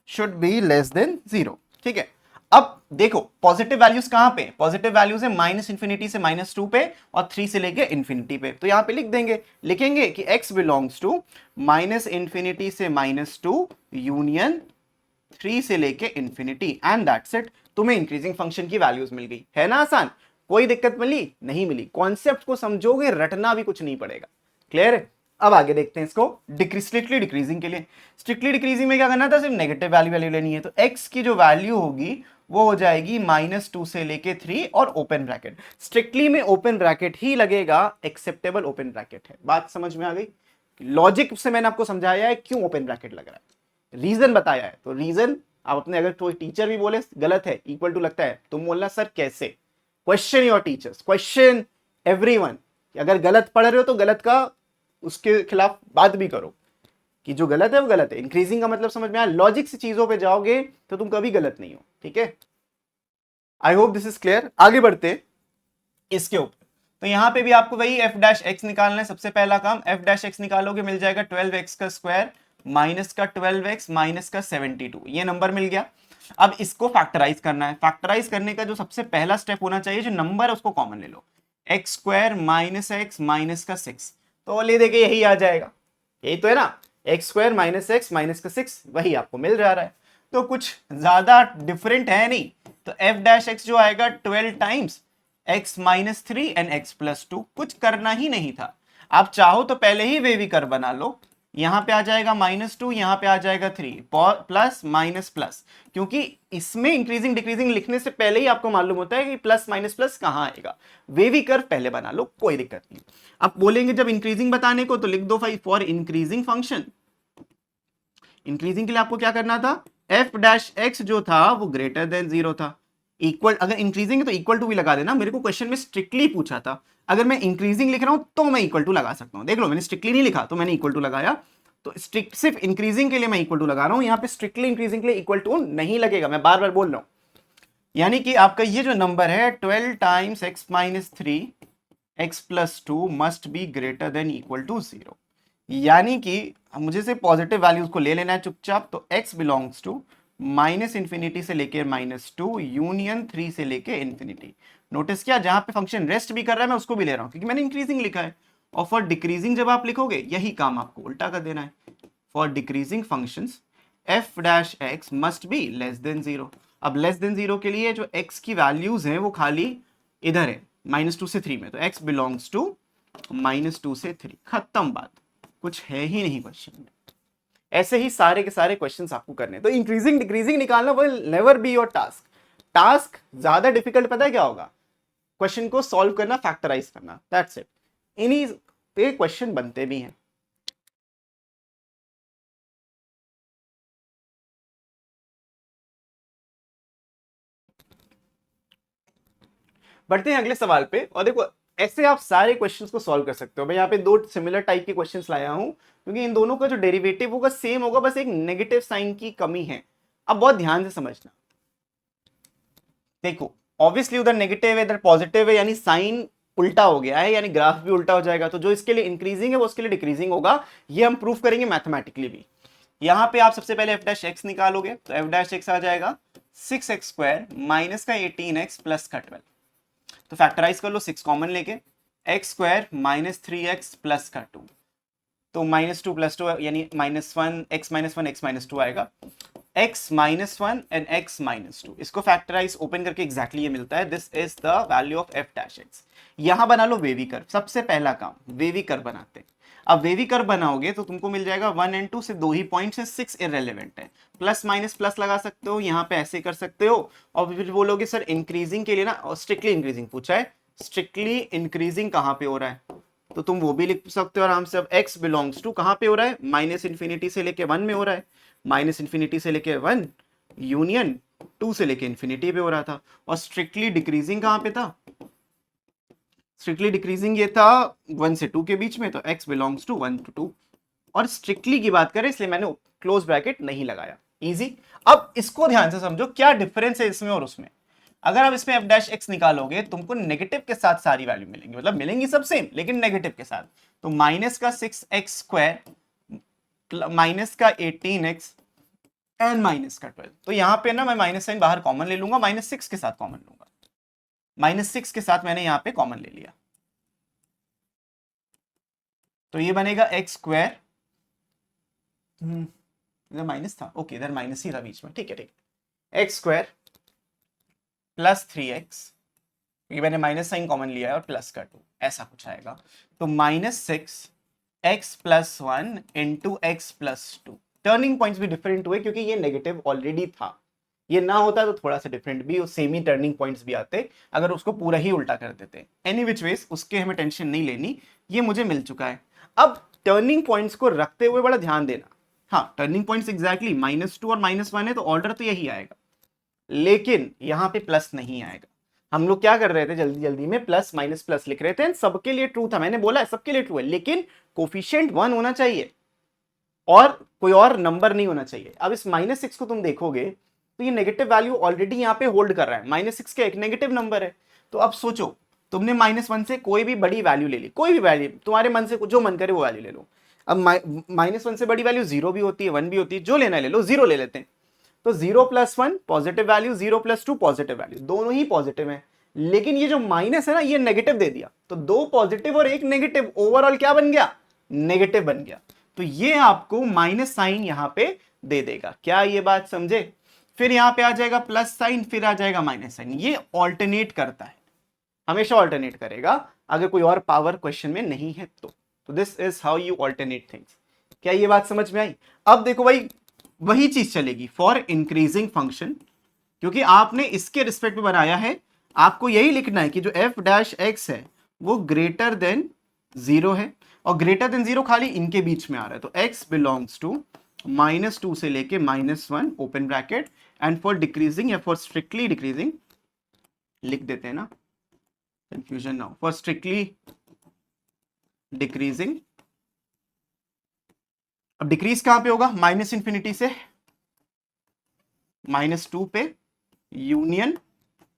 should be less than 0। ठीक है, अब देखो पॉजिटिव वैल्यूज कहां पे, पॉजिटिव वैल्यूज है माइनस इंफिनिटी से -2 पे और 3 से लेके इंफिनिटी पे। तो यहां पे लिख देंगे, लिखेंगे कि x belongs to minus infinity से -2 यूनियन 3 से लेके इंफिनिटी एंड दैट्स इट। तुम्हें इंक्रीजिंग फंक्शन की वैल्यूज मिल गई, है ना आसान, कोई दिक्कत मिली नहीं मिली, कॉन्सेप्ट को समझोगे रटना भी कुछ नहीं पड़ेगा। क्लियर है? अब आगे देखते हैं इसको स्ट्रिक्टली डिक्रीजिंग के लिए। स्ट्रिक्टली डिक्रीजिंग में क्या करना था, सिर्फ नेगेटिव वैल्यू लेनी है। तो x की जो वैल्यू होगी वो हो जाएगी -2 से लेके 3 और ओपन ब्रैकेट। स्ट्रिक्टली में ओपन ब्रैकेट ही लगेगा, एक्सेप्टेबल ओपन ब्रैकेट है। बात समझ में आ गई? लॉजिक से मैंने आपको समझाया है क्यों ओपन ब्रैकेट लग रहा है, रीजन बताया है। तो रीजन आप अपने, अगर कोई टीचर भी बोले गलत है, इक्वल टू लगता है, तुम बोलना सर कैसे। Question your teachers, question everyone. अगर गलत पढ़ रहे हो तो गलत का उसके खिलाफ बात भी करो कि जो गलत है वो गलत है। इंक्रीजिंग का मतलब समझ में आया, लॉजिक से चीजों पे जाओगे तो तुम कभी गलत नहीं हो। ठीक है, I hope this is clear. आगे बढ़ते इसके ऊपर। तो यहां पे भी आपको वही एफ डैश एक्स निकालना है। सबसे पहला काम, एफ डैश एक्स निकालोगे मिल जाएगा 12x का स्क्वायर माइनस का 12x माइनस का 72, ये नंबर मिल गया। अब इसको फैक्टराइज करना है। फैक्टराइज करने का जो सबसे पहला स्टेप होना चाहिए, जो नंबर है उसको कॉमन ले लो, x square minus x minus का 6, तो ले देके यही आ जाएगा, यही तो है ना, x square minus x minus का 6, वही आपको मिल जा रहा है। तो कुछ ज्यादा डिफरेंट है नहीं। तो एफ डैश एक्स जो आएगा 12 times x minus 3 and x+2, कुछ करना ही नहीं था। आप चाहो तो पहले ही वेवी कर्व बना लो, यहां पे आ जाएगा -2, यहां पे आ जाएगा 3, प्लस माइनस प्लस, क्योंकि इसमें इंक्रीजिंग डिक्रीजिंग लिखने से पहले ही आपको मालूम होता है कि प्लस माइनस प्लस कहां आएगा। वेवी कर्व पहले बना लो, कोई दिक्कत नहीं। अब बोलेंगे जब इंक्रीजिंग बताने को तो लिख दो भाई फॉर इंक्रीजिंग फंक्शन। इंक्रीजिंग के लिए आपको क्या करना था, एफ डैश एक्स जो था वो ग्रेटर देन 0 था। इक्वल, अगर इंक्रीजिंग है तो इक्वल टू भी लगा देना, मेरे को क्वेश्चन में स्ट्रिक्टली पूछा था। अगर मैं इंक्रीजिंग लिख रहा हूं तो मैं इक्वल टू लगा सकता हूं, देख लो मैंने स्ट्रिक्टली नहीं लिखा तो मैंने इक्वल टू लगाया। तो स्ट्रिक्ट सिर्फ इंक्रीजिंग के लिए मैं इक्वल टू लगा रहा हूं, यहां पे स्ट्रिक्टली इंक्रीजिंग के लिए इक्वल टू नहीं लगेगा, मैं बार बार बोल रहा हूं। यानी कि आपका ये जो नंबर है 12 times X minus 3 x+2 must be greater than equal to 0। यानी कि मुझे से पॉजिटिव वैल्यूज को ले लेना है चुपचाप। तो x belongs to minus infinity से लेके -2 यूनियन 3 से लेके इंफिनिटी। नोटिस किया, जहां पे फंक्शन रेस्ट भी कर रहा है मैं उसको भी ले रहा हूं क्योंकि मैंने इंक्रीजिंग लिखा है। और फॉर डिक्रीजिंग जब आप लिखोगे यही काम आपको उल्टा कर देना है। For decreasing functions F dash x must be less than 0। अब लेस देन 0 के लिए जो x की वैल्यूज हैं वो खाली इधर है -2 से 3 में, तो x बिलोंग्स टू -2 से 3, खत्म बात, कुछ है ही नहीं क्वेश्चन में। ऐसे ही सारे के सारे क्वेश्चंस आपको करने। तो इंक्रीजिंग डिक्रीजिंग निकालना will never be your task. Task ज्यादा डिफिकल्ट पता है क्या होगा, क्वेश्चन को सॉल्व करना, फैक्टराइज करना, दैट्स इट। इन्हीं पे क्वेश्चन बनते भी हैं। बढ़ते हैं अगले सवाल पे। और देखो ऐसे आप सारे क्वेश्चंस को सॉल्व कर सकते हो। मैं यहाँ पे दो सिमिलर टाइप के क्वेश्चंस लाया हूं क्योंकि इन दोनों का जो डेरिवेटिव होगा सेम होगा, बस एक नेगेटिव साइन की कमी है। अब बहुत ध्यान से समझना, देखो ऑब्वियसली उधर नेगेटिव है इधर पॉजिटिव है, यानी साइन उल्टा हो गया है, यानी ग्राफ भी उल्टा हो जाएगा। तो जो इसके लिए इंक्रीजिंग है वो उसके लिए डिक्रीजिंग होगा, ये हम प्रूफ करेंगे मैथमेटिकली भी। यहां पे आप सबसे पहले एफ डैश एक्स निकालोगे तो एफ डैश एक्स आ जाएगा 6x स्क्वायर माइनस का 18x प्लस का 12। तो फैक्टराइज कर लो 6 कॉमन लेके, x square minus 3x plus का 2, तो -2 + 2 यानी -1 x -1 x -2 आएगा, x -1 एंड x -2। इसको फैक्टराइज ओपन करके एग्जैक्टली ये मिलता है, this is the value of F dash x. यहां बना लो वेवी कर्व, सबसे पहला काम वेवी कर्व बनाते हैं। अब वेवी कर्व बनाओगे तो तुमको मिल जाएगा 1 और 2 से दो ही पॉइंट्स है, 6 इररेलेवेंट है, प्लस माइनस प्लस लगा सकते हो, यहाँ पे ऐसे कर सकते हो। और फिर बोलोगे सर इंक्रीजिंग के लिए ना स्ट्रिक्टली इंक्रीजिंग पूछा है, स्ट्रिक्टली इंक्रीजिंग कहाँ पे हो रहा है, तो तुम वो भी लिख सकते हो आराम से। अब x बिलोंग्स टू कहाँ पे हो रहा है, माइनस इंफिनिटी से लेके 1 में हो रहा है, माइनस इंफिनिटी से लेके 1 यूनियन 2 से लेके इंफिनिटी पे हो रहा था। और स्ट्रिक्टली डिक्रीजिंग कहाँ पे था, स्ट्रिक्टली डिक्रीजिंग ये था 1 से 2 के बीच में, तो x बिलोंग्स टू 1 to 2। और स्ट्रिक्टली की बात करें इसलिए मैंने क्लोज ब्रैकेट नहीं लगाया, इजी। अब इसको ध्यान से समझो क्या डिफरेंस है इसमें और उसमें। अगर आप इसमें एफ डैश एक्स निकालोगे तुमको नेगेटिव के साथ सारी वैल्यू मिलेंगी, मतलब मिलेंगी सब सेम लेकिन नेगेटिव के साथ। तो माइनस का 6x² माइनस का 18x एंड माइनस का 12। तो यहां पे ना मैं माइनस साइन बाहर कॉमन ले लूंगा, -6 के साथ कॉमन लूंगा, -6 के साथ मैंने यहां पे कॉमन ले लिया। तो ये बनेगा x², इधर माइनस था, ओके इधर माइनस ही था बीच में, ठीक है ठीक है, x² प्लस 3x, ये मैंने माइनस साइन कॉमन लिया है और प्लस का 2, ऐसा कुछ आएगा। तो -6x+1 into x+2। Turning points भी डिफरेंट हुए क्योंकि ये नेगेटिव ऑलरेडी था, ये ना होता तो थोड़ा सा डिफरेंट भी, सेम ही टर्निंग पॉइंट्स भी आते अगर उसको पूरा ही उल्टा कर देते। एनी विच वेज उसके हमें टेंशन नहीं लेनी, ये मुझे मिल चुका है। अब टर्निंग पॉइंट्स को रखते हुए बड़ा ध्यान देना, हाँ टर्निंग पॉइंट्स एग्जैक्टली -2 और -1 है तो ऑर्डर तो यही आएगा, लेकिन यहां पे प्लस नहीं आएगा। हम लोग क्या कर रहे थे, जल्दी जल्दी में प्लस माइनस प्लस लिख रहे थे, सबके लिए ट्रू था, मैंने बोला है सबके लिए ट्रू है, लेकिन कोफिशिएंट 1 होना चाहिए और कोई और नंबर नहीं होना चाहिए। अब इस -6 को तुम देखोगे तो ये नेगेटिव वैल्यू ऑलरेडी यहां पे होल्ड कर रहा है, -6 का एक नेगेटिव नंबर है। तो अब सोचो, तुमने -1 से कोई भी बड़ी वैल्यू ले ली, कोई भी वैल्यू तुम्हारे मन से जो मन करे वो वैल्यू ले लो। अब -1 से बड़ी वैल्यू 0 भी होती है, 1 भी होती है, जो लेना ले लो, 0 ले लेते हैं। तो 0+1 पॉजिटिव वैल्यू, 0+2 पॉजिटिव वैल्यू, दोनों ही पॉजिटिव है, लेकिन ये जो माइनस है ना ये नेगेटिव दे दिया, तो 2 पॉजिटिव और 1 नेगेटिव, ओवरऑल क्या बन गया, नेगेटिव बन गया। तो ये आपको माइनस साइन यहां पे दे देगा, क्या ये बात समझे? फिर यहां पे आ जाएगा प्लस साइन, फिर आ जाएगा माइनस साइन, ये ऑल्टरनेट करता है, हमेशा ऑल्टरनेट करेगा अगर कोई और पावर क्वेश्चन में नहीं है तो this is how you alternate things. क्या ये बात समझ में आई? अब देखो भाई वही चीज चलेगी फॉर इंक्रीजिंग फंक्शन, क्योंकि आपने इसके रिस्पेक्ट में बनाया है, आपको यही लिखना है कि जो एफ डैश एक्स है वो ग्रेटर देन 0 है, और ग्रेटर देन 0 खाली इनके बीच में आ रहा है, तो x बिलोंग्स टू -2 से लेके -1 open bracket, and for decreasing या फॉर स्ट्रिक्टली डिक्रीजिंग लिख देते हैं ना, confusion now, for strictly decreasing. अब डिक्रीज कहां पे होगा, -∞ से -2 पे, यूनियन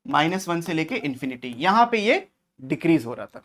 -1 से लेके इंफिनिटी, यहां पे ये डिक्रीज हो रहा था।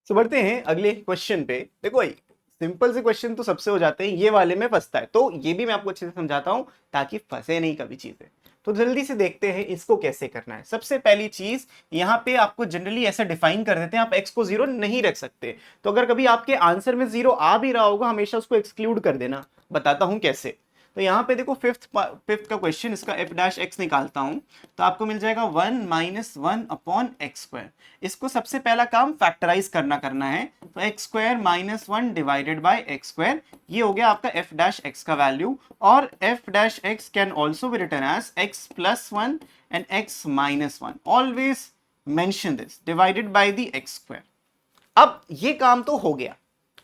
तो बढ़ते हैं अगले क्वेश्चन पे। देखो भाई सिंपल से क्वेश्चन तो सबसे हो जाते हैं, ये वाले में फंसता है, तो ये भी मैं आपको अच्छे से समझाता हूं ताकि फंसे नहीं कभी चीजें। तो जल्दी से देखते हैं इसको कैसे करना है। सबसे पहली चीज यहाँ पे आपको जनरली ऐसा डिफाइन कर देते हैं, आप x को 0 नहीं रख सकते, तो अगर कभी आपके आंसर में 0 आ भी रहा होगा हमेशा उसको एक्सक्लूड कर देना, बताता हूं कैसे। तो यहाँ पे देखो फिफ्थ का क्वेश्चन, इसका एफ डैश एक्स निकालता हूं तो आपको मिल जाएगा 1 - 1 अपॉन x²। इसको सबसे पहला काम फैक्टराइज करना है, तो x² - 1 डिवाइडेड बाय x², ये हो गया आपका एफ डैश एक्स का वैल्यू, और F dash X can also be written as x+1 and x-1, always mention this, divided by the x²। अब ये काम तो हो गया,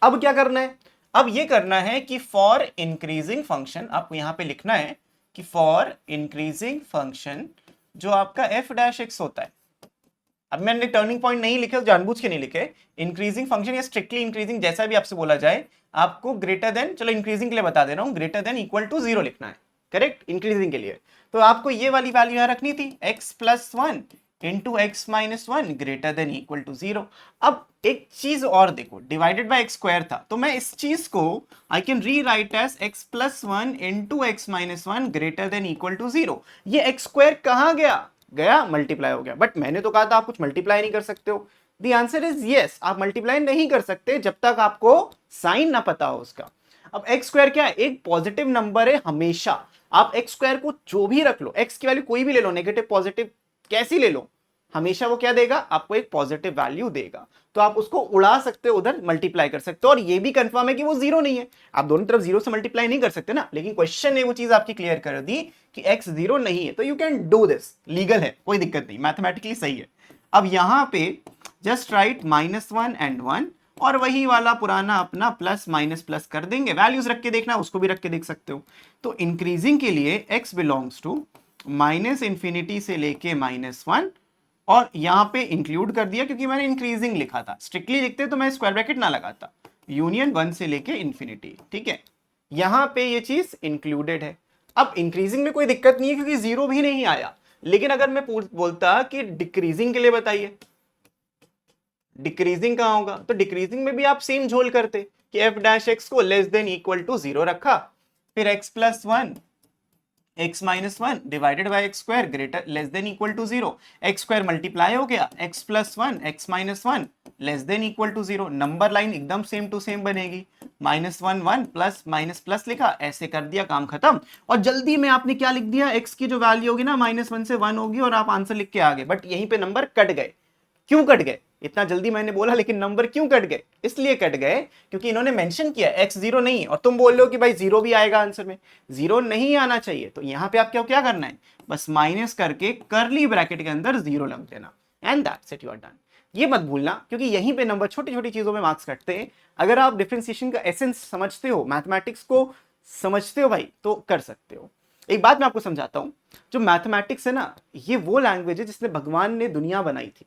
अब क्या करना है, अब ये करना है कि फॉर इंक्रीजिंग फंक्शन, आपको यहां पे लिखना है कि फॉर इंक्रीजिंग फंक्शन जो आपका एफ डैश एक्स होता है, अब मैंने टर्निंग पॉइंट नहीं लिखे, जानबूझ के नहीं लिखे, इंक्रीजिंग फंक्शन या स्ट्रिक्टली इंक्रीजिंग जैसा भी आपसे बोला जाए, आपको ग्रेटर देन, चलो इंक्रीजिंग के लिए बता दे रहा हूं, ग्रेटर देन इक्वल टू 0 लिखना है, करेक्ट, इंक्रीजिंग के लिए। तो आपको ये वाली वैल्यू यहां रखनी थी, x+1 into x-1 greater than equal to 0। अब एक चीज और देखो, डिवाइडेड बाय x² था, तो मैं इस चीज को I can rewrite as x+1 into x-1 greater than equal to 0। ये x² कहां गया मल्टीप्लाई हो गया, बट मैंने तो कहा था आप कुछ मल्टीप्लाई नहीं कर सकते हो। द आंसर इज यस, आप मल्टीप्लाई नहीं कर सकते जब तक आपको साइन ना पता हो उसका। अब x² क्या है, एक पॉजिटिव नंबर है हमेशा, आप x² को जो भी रख लो, x की वैल्यू कोई भी ले लो, नेगेटिव पॉजिटिव कैसी ले लो, हमेशा वो क्या देगा, आपको एक पॉजिटिव वैल्यू देगा, तो आप उसको उड़ा सकते हो, उधर मल्टीप्लाई कर सकते हो, और ये भी कंफर्म है कि वो 0 नहीं है, आप दोनों तरफ 0 से मल्टीप्लाई नहीं कर सकते ना, लेकिन क्वेश्चन ने वो चीज आपकी क्लियर कर दी कि x 0 नहीं है, तो you can do this, legal है, कोई दिक्कत नहीं, मैथमेटिकली सही है। अब यहां पे जस्ट राइट -1 एंड 1, और वही वाला पुराना अपना प्लस माइनस प्लस कर देंगे, वैल्यूज रख के देखना, उसको भी रख के देख सकते हो। तो इंक्रीजिंग के लिए x बिलोंग्स टू -∞ से लेके -1, और यहां पे इंक्लूड कर दिया क्योंकि मैंने इंक्रीजिंग लिखा था, स्ट्रिक्टली लिखते तो मैं स्क्वायर ब्रैकेट ना लगाता, यूनियन 1 से लेके इंफिनिटी, ठीक है, यहां पे ये चीज इंक्लूडेड है। अब इंक्रीजिंग में कोई दिक्कत नहीं है क्योंकि 0 भी नहीं आया, लेकिन अगर मैं बोलता कि डिक्रीजिंग के लिए बताइए, डिक्रीजिंग कहां होगा, तो डिक्रीजिंग में भी आप सेम झोल करते कि एफ डैश एक्स को लेस देन इक्वल टू 0 रखा, फिर X plus one X minus one divided by X square greater less than equal to 0, X square multiply हो गया X plus one X minus one less than equal to 0, number line एकदम same to same बनेगी, minus one one plus minus plus लिखा, ऐसे कर दिया, काम खत्म। और जल्दी में आपने क्या लिख दिया, एक्स की जो वैल्यू होगी ना माइनस वन से वन होगी और आप आंसर लिख के आ गए, बट यहीं पे नंबर कट गए। क्यों कट गए, इतना जल्दी मैंने बोला लेकिन नंबर क्यों कट गए, इसलिए कट गए क्योंकि इन्होंने मेंशन किया एक्स जीरो नहीं, और तुम बोल रहे हो कि भाई जीरो भी आएगा आंसर में, जीरो नहीं आना चाहिए, तो यहां पे आप क्या करना है, बस माइनस करके करली ब्रैकेट के अंदर जीरो लग देना, and that's it, you are done. ये मत भूलना क्योंकि यहीं पे नंबर छोटी छोटी चीजों में मार्क्स कटते हैं। अगर आप डिफरेंशिएशन का एसेंस समझते हो, मैथमेटिक्स को समझते हो भाई, तो कर सकते हो। एक बात मैं आपको समझाता हूं, जो मैथमेटिक्स है ना, ये वो लैंग्वेज है जिसने भगवान ने दुनिया बनाई थी,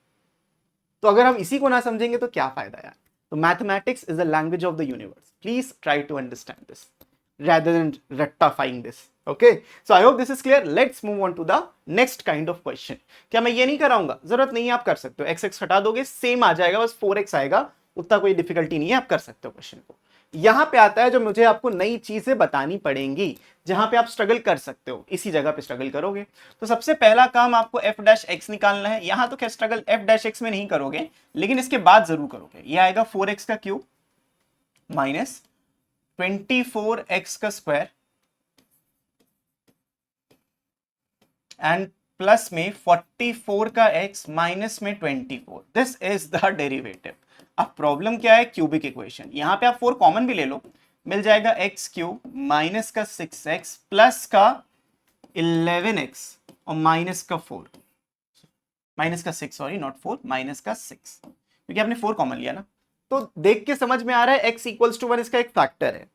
तो अगर हम इसी को ना समझेंगे तो क्या फायदा यार। तो mathematics is the language of the universe, please try to understand this rather than rectifying this. Okay, so I hope this is clear. Let's move on to the next kind of question. क्या मैं ये नहीं कराऊंगा, जरूरत नहीं है, आप कर सकते हो, x हटा दोगे सेम आ जाएगा, बस 4x आएगा, उतना कोई डिफिकल्टी नहीं है, आप कर सकते हो क्वेश्चन को। यहां पे आता है जो मुझे आपको नई चीजें बतानी पड़ेंगी, जहां पे आप स्ट्रगल कर सकते हो, इसी जगह पे स्ट्रगल करोगे। तो सबसे पहला काम आपको एफ डैश एक्स निकालना है। यहां तो क्या स्ट्रगल एफ डैश एक्स में नहीं करोगे, लेकिन इसके बाद जरूर करोगे। ये आएगा 4x का क्यूब माइनस 24x का स्क्वायर एंड प्लस में 44 का x माइनस में 24, दिस इज द डेरिवेटिव। अब प्रॉब्लम क्या है, क्यूबिक इक्वेशन। यहां पे आप 4 कॉमन भी ले लो, मिल जाएगा x क्यूब माइनस का 6x प्लस का 11x और माइनस का 4, माइनस का 6, सॉरी नॉट 4, माइनस का 6, क्योंकि आपने 4 कॉमन लिया ना। तो देख के समझ में आ रहा है x इक्वल्स टू 1 इसका एक फैक्टर है।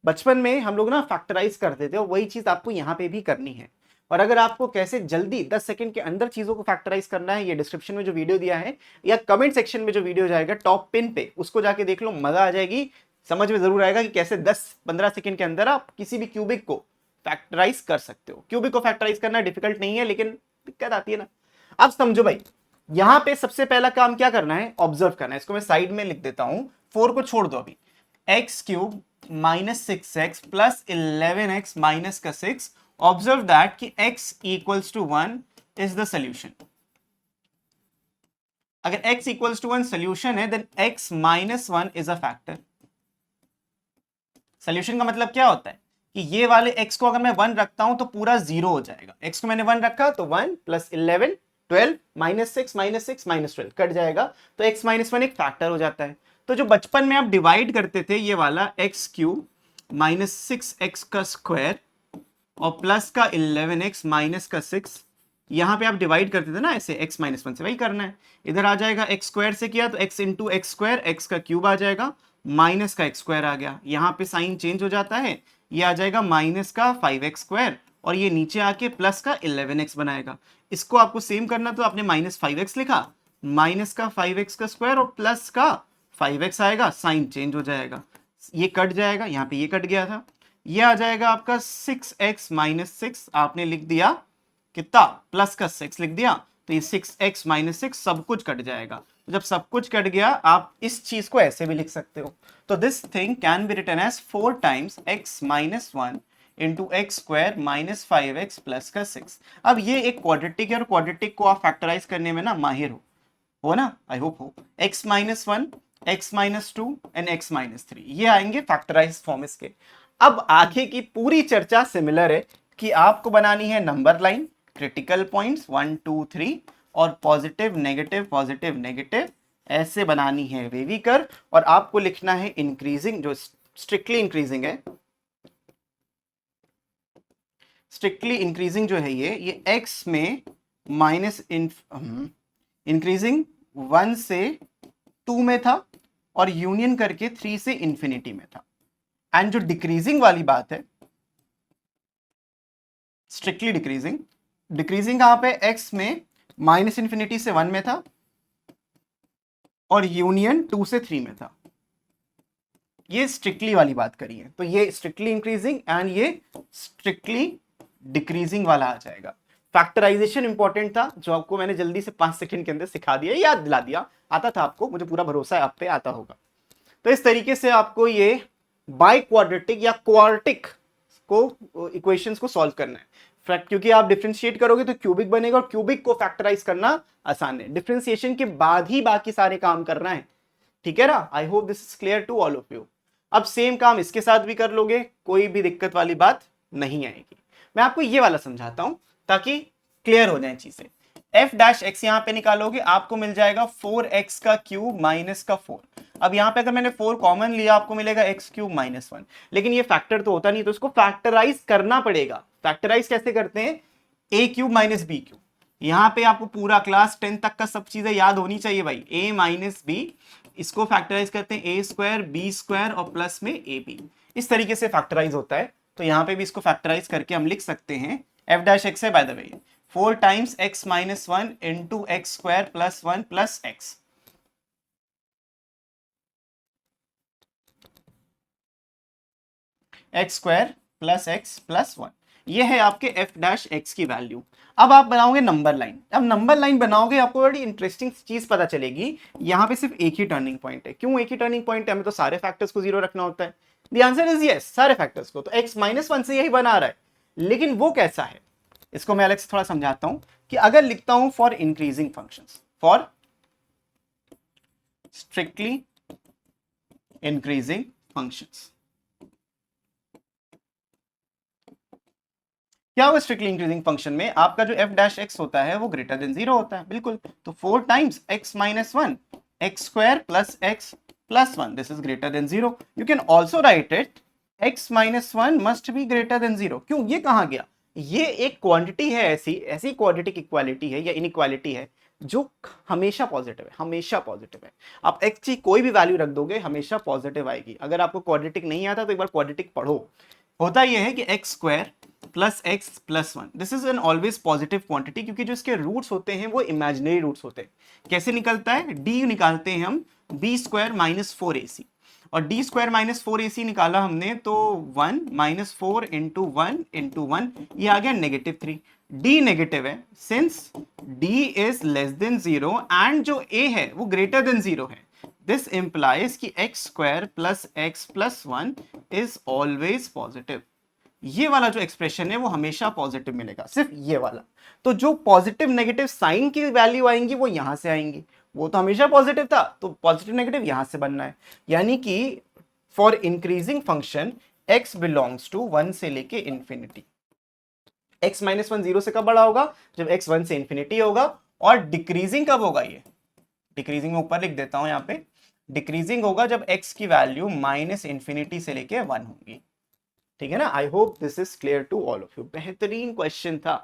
बचपन में हम लोग ना फैक्टराइज करते थे, और वही चीज आपको यहाँ पे भी करनी है। और अगर आपको कैसे जल्दी 10 सेकंड के अंदर चीजों को फैक्टराइज करना है, ये डिस्क्रिप्शन में जो वीडियो दिया है या कमेंट सेक्शन में जो वीडियो जाएगा टॉप पिन पे, उसको जाके देख लो, मजा आ जाएगी, समझ में जरूर आएगा कि कैसे 10-15 सेकंड के अंदर आप किसी भी क्यूबिक को फैक्टराइज कर सकते हो। क्यूबिक को फैक्टराइज करना डिफिकल्ट नहीं है, लेकिन दिक्कत आती है ना। अब समझो भाई, यहां पे सबसे पहला काम क्या करना है, ऑब्जर्व करना है। इसको मैं साइड में लिख देता हूं, 4 को छोड़ दो अभी, x cube minus 6x plus 11x minus का 6, ऑब्जर्व दैट कि x equals to 1 is the solution. अगर x इक्वल्स टू 1 सोल्यूशन है, then x minus 1 is a factor. Solution का मतलब क्या होता है कि ये वाले x को अगर मैं 1 रखता हूं तो पूरा 0 हो जाएगा। x को मैंने 1 रखा तो 1 प्लस 11 12 माइनस 6 माइनस 12 कट जाएगा, तो x माइनस 1 एक फैक्टर हो जाता है। तो जो बचपन में आप डिवाइड करते थे, ये वाला एक्स क्यूब माइनस 6x का स्क्वायर और प्लस का 11x माइनस का 6, यहां पे आप डिवाइड करते थे ना ऐसे, x माइनस 1 से वही करना है। इधर आ जाएगा x स्क्वायर से किया तो x into x square, x का क्यूब आ जाएगा, माइनस का x स्क्वायर आ गया, यहाँ पे साइन चेंज हो जाता है, ये आ जाएगा माइनस का 5x स्क्वायर और ये नीचे आके प्लस का 11x बनाएगा। इसको आपको सेम करना, तो आपने माइनस 5x लिखा, माइनस का 5x का स्क्वायर और प्लस का 5x आएगा, साइन चेंज हो जाएगा, ये कट जाएगा, यहाँ पे ये कट गया था, ये आ जाएगा आपका 6x माइनस 6, आपने लिख दिया कितना, प्लस का 6 लिख दिया, तो ये 6x माइनस 6 सब कुछ कट जाएगा। तो जब सब कुछ कट गया, आप इस चीज को ऐसे भी लिख सकते हो। तो this thing can be written as 4 times x minus 1 into x square minus 5x plus का 6। अब ये एक क्वाड्रेटिक है और क्वाड्रेटिक को आप फैक्टराइज करने में ना माहिर हो ना, आई होप हो। x minus 1, x minus 2 and x minus 3, ये आएंगे फैक्टराइज फॉर्म इसके। अब आगे की पूरी चर्चा सिमिलर है कि आपको बनानी है नंबर लाइन, क्रिटिकल पॉइंट्स 1 2 3 और पॉजिटिव नेगेटिव ऐसे बनानी है वेवी कर, और आपको लिखना है इंक्रीजिंग, जो स्ट्रिक्टली इंक्रीजिंग है। स्ट्रिक्टली इंक्रीजिंग जो है ये x में माइनस इंक्रीजिंग 1 से 2 में था और यूनियन करके 3 से इंफिनिटी में था। एंड जो डिक्रीजिंग वाली बात है, स्ट्रिक्टली डिक्रीजिंग कहां पे, x में माइनस इंफिनिटी से 1 में था और यूनियन 2 से 3 में था। ये स्ट्रिक्टली वाली बात करी है, तो ये स्ट्रिक्टली इंक्रीजिंग एंड ये स्ट्रिक्टली डिक्रीजिंग वाला आ जाएगा। फैक्टराइजेशन इंपॉर्टेंट था, जो आपको मैंने जल्दी से 5 सेकंड के अंदर सिखा दिया, याद दिला दिया, आता था आपको, मुझे पूरा भरोसा है आप पे आता होगा। तो इस तरीके से आपको ये बाई क्वाड्रेटिक या क्वार्टिक को इक्वेशंस को सॉल्व करना है। क्योंकि आप डिफरेंशिएट करोगे तो क्यूबिक बनेगा, और क्यूबिक को फैक्टराइज करना आसान है, डिफरेंशिएशन के बाद ही बाकी सारे काम करना है, ठीक है ना। I hope this is clear to all of you. अब सेम काम इसके साथ भी कर लोगे, कोई भी दिक्कत वाली बात नहीं आएगी। मैं आपको ये वाला समझाता हूं ताकि क्लियर हो जाए चीजें। एफ डैश एक्स यहां पे निकालोगे, आपको मिल जाएगा 4x का क्यूब माइनस का 4। अब यहां पे अगर मैंने 4 कॉमन लिया, आपको मिलेगा x क्यूब माइनस 1, लेकिन ये फैक्टर तो होता नहीं, तो इसको फैक्टराइज करना पड़ेगा। फैक्टराइज कैसे करते हैं, a cube minus b cube. यहां पे आपको पूरा क्लास 10 तक का सब चीजें याद होनी चाहिए भाई, a माइनस बी, इसको फैक्टराइज करते हैं ए स्क्वायर बी स्क्वायर और प्लस में ए बी, इस तरीके से फैक्टराइज होता है। तो यहां पे भी इसको फैक्टराइज करके हम लिख सकते हैं, एफ डैश एक्स है by the way 4 times x minus 1 into x square plus 1 plus x, x square plus x plus 1, ये है आपके एफ डैश एक्स की वैल्यू। अब आप बनाओगे नंबर लाइन। अब नंबर लाइन बनाओगे, आपको बड़ी इंटरेस्टिंग चीज पता चलेगी, यहां पे सिर्फ एक ही टर्निंग पॉइंट है। क्यों एक ही टर्निंग पॉइंट है, हमें तो सारे फैक्टर्स को जीरो रखना होता है। द आंसर इज यस, सारे फैक्टर्स को, तो x माइनस 1 से यही बना रहा है, लेकिन वो कैसा है, इसको मैं अलग से थोड़ा समझाता हूं। कि अगर लिखता हूं for increasing functions, for strictly increasing functions, क्या होगा स्ट्रिक्टली इंक्रीजिंग फंक्शन में, आपका जो एफ डैश एक्स होता है वो ग्रेटर देन 0 होता है, बिल्कुल। तो 4 times x minus 1 x square plus x plus 1, this is greater then 0। You can also right it x minus 1 must be greater then 0। क्यों, ये कहां गया, ये एक क्वांटिटी है, ऐसी ऐसी क्वाड्रेटिक इक्वालिटी है या इनइक्वालिटी है जो हमेशा पॉजिटिव है, हमेशा पॉजिटिव है। आप x की कोई भी वैल्यू रख दोगे हमेशा पॉजिटिव आएगी। अगर आपको क्वाड्रेटिक नहीं आता तो एक बार क्वाड्रेटिक पढ़ो। होता यह है कि x square plus x plus 1, this is an always positive quantity, क्योंकि जो इसके रूट्स होते हैं वो इमेजिनरी रूट्स होते हैं। कैसे निकलता है, डी निकालते हैं हम बी स्क्वायर माइनस 4ac, और डी स्क्वायर माइनस 4ac निकाला हमने तो 1 माइनस 4 इंटू 1 इंटू 1, ये आ गया -3। डी नेगेटिव है, since D is less than 0 and जो a है वो ग्रेटर देन 0 है, दिस इंप्लाइज कि x square plus x plus 1 is always positive. ये वाला जो एक्सप्रेशन है वो हमेशा पॉजिटिव मिलेगा, सिर्फ ये वाला। तो जो पॉजिटिव नेगेटिव साइन की वैल्यू आएंगी वो यहां से आएंगी, वो तो हमेशा पॉजिटिव था, तो पॉजिटिव नेगेटिव यहां से बनना है। यानी कि for increasing function x belongs to 1 से लेके इंफिनिटी। x माइनस 1 0 से कब बड़ा होगा, जब x 1 से इंफिनिटी होगा। और डिक्रीजिंग कब होगा, ये डिक्रीजिंग में ऊपर लिख देता हूं, यहां पे डिक्रीजिंग होगा जब x की वैल्यू माइनस इंफिनिटी से लेके 1 होगी, ठीक है ना। I hope this is clear to all of you. बेहतरीन क्वेश्चन था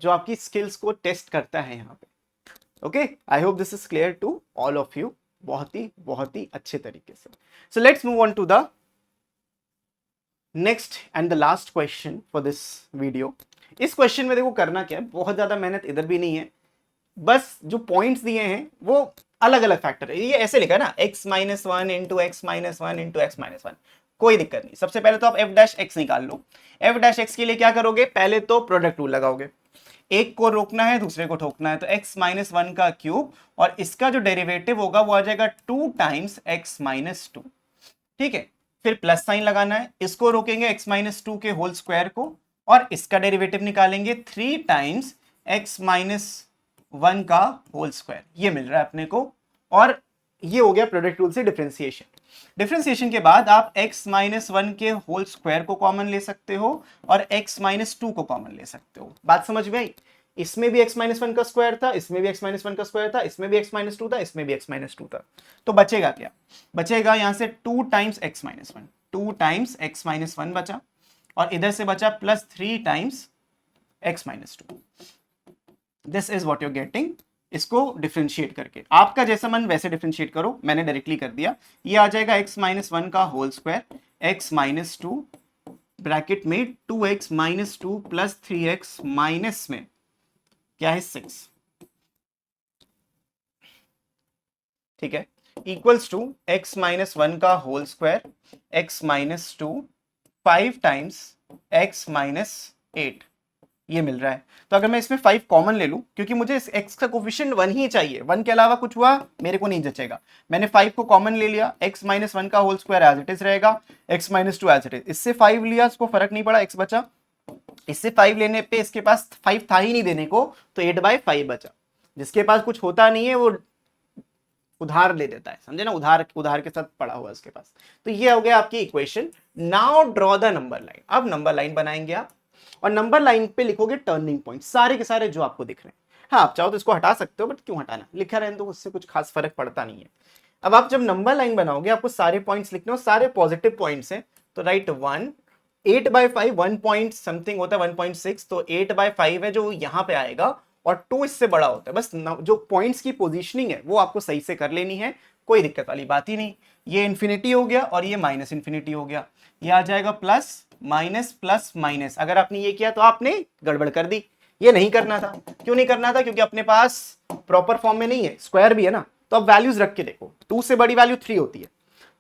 जो आपकी स्किल्स को टेस्ट करता है यहाँ पे, okay. I hope this is clear to all of you, बहुत ही अच्छे तरीके से। So let's move on to the next and the last question for this video. इस क्वेश्चन में देखो करना क्या है, बहुत ज्यादा मेहनत इधर भी नहीं है, बस जो पॉइंट्स दिए हैं वो अलग अलग फैक्टर है। ये ऐसे लिखा है ना, x minus 1 into x minus 1 into x minus 1, कोई दिक्कत नहीं। सबसे पहले तो आप एफ डैश एक्स निकाल लो। एफ डैश एक्स के लिए क्या करोगे, पहले तो प्रोडक्ट रूल लगाओगे, एक को रोकना है दूसरे को ठोकना है, तो x माइनस 1 का क्यूब और इसका जो डेरिवेटिव होगा वो आ जाएगा 2 टाइम्स x माइनस 2, ठीक है। फिर प्लस साइन लगाना है, इसको रोकेंगे x माइनस 2 के होल स्क्वायर को, और इसका डेरिवेटिव निकालेंगे 3 टाइम्स x माइनस 1 का होल स्क्वायर, ये मिल रहा है अपने को। और ये हो गया प्रोडक्ट रूल से डिफरेंशिएशन। डिफरेंशिएशन के बाद आप x माइनस 1 के होल स्क्वायर को कॉमन ले सकते हो और x माइनस 2 को कॉमन ले सकते हो। बात समझ में आई, इसमें भी x माइनस 1 का स्क्वायर था, इसमें भी x माइनस 1 का स्क्वायर था, इसमें भी x माइनस 2 था, इसमें भी x माइनस 2 था। तो बचेगा क्या, बचेगा यहां से 2 times x minus 1, 2 times x minus 1 बचा, और इधर से बचा plus 3 times x minus 2। This is what you getting. इसको डिफरेंशिएट करके आपका जैसा मन वैसे डिफरेंशिएट करो, मैंने डायरेक्टली कर दिया। ये आ जाएगा x माइनस 1 का whole square, x minus 2 bracket में 2x minus 2 plus 3x minus में क्या है 6, ठीक है, इक्वल्स टू x माइनस 1 का whole square, x minus 2 5 times x minus 8, ये मिल रहा है। तो अगर मैं इसमें 5 कॉमन ले लूं, क्योंकि मुझे इस x का कोफिशिएंट 1 ही चाहिए, 1 के अलावा कुछ हुआ मेरे को नहीं जचेगा। मैंने 5 को कॉमन ले लिया, x माइनस 1 का whole square as it is रहेगा, x minus 2 as it is. इससे 5 लिया, इसको फर्क नहीं पड़ा, x बचा। इससे 5 लेने पे इसके पास 5 था ही नहीं देने को, तो 8/5 बचा। जिसके पास कुछ होता नहीं है वो उधार ले देता है, समझे ना, उधार उधार के साथ पड़ा हुआ इसके पास। तो ये हो गया आपकी equation. Now draw the number line. अब नंबर लाइन बनाएंगे आप, और नंबर लाइन पे लिखोगे टर्निंग पॉइंट सारे के सारे जो आपको दिख रहे हैं। हाँ, आप चाहो तो इसको हटा सकते हो, बट क्यों हटाना, लिखा रहने तो उससे कुछ खास फर्क पड़ता नहीं है। अब आप जब नंबर लाइन बनाओगे आपको सारे पॉइंट्स लिखने हो, सारे पॉजिटिव पॉइंट्स हैं। तो राइट 1, 8/5 1 पॉइंट समथिंग होता है 1.6, तो 8/5 है जो यहाँ पे आएगा, और 2 इससे बड़ा होता है। बस जो पॉइंट्स की पोजीशनिंग है वो आपको सही से कर लेनी है, कोई दिक्कत वाली बात ही नहीं। ये इन्फिनिटी हो गया और ये माइनस इन्फिनिटी हो गया, ये आ जाएगा प्लस माइनस प्लस माइनस। अगर आपने ये किया तो आपने गड़बड़ कर दी, ये नहीं करना था। क्यों नहीं करना था? क्योंकि अपने पास प्रॉपर फॉर्म में नहीं है, स्क्वायर भी है ना। तो अब वैल्यूज रख के देखो, 2 से बड़ी वैल्यू 3 होती है,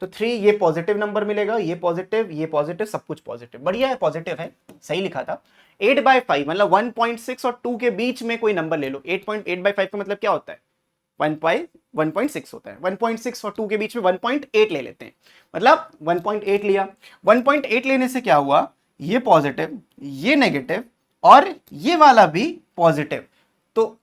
तो 3 ये पॉजिटिव नंबर मिलेगा, ये पॉजिटिव, सब कुछ पॉजिटिव, बढ़िया है, पॉजिटिव है, सही लिखा था। 8/5 मतलब 1.6 और 2 के बीच में कोई नंबर ले लो। 8/5 का मतलब क्या होता है? 1.6 होता है। 1.6 और 2 के बीच में 1.8 ले लेते हैं, मतलब 1.8 लिया। 1.8 लेने से क्या हुआ, ये पॉजिटिव, ये नेगेटिव, और ये वाला भी पॉजिटिव। तो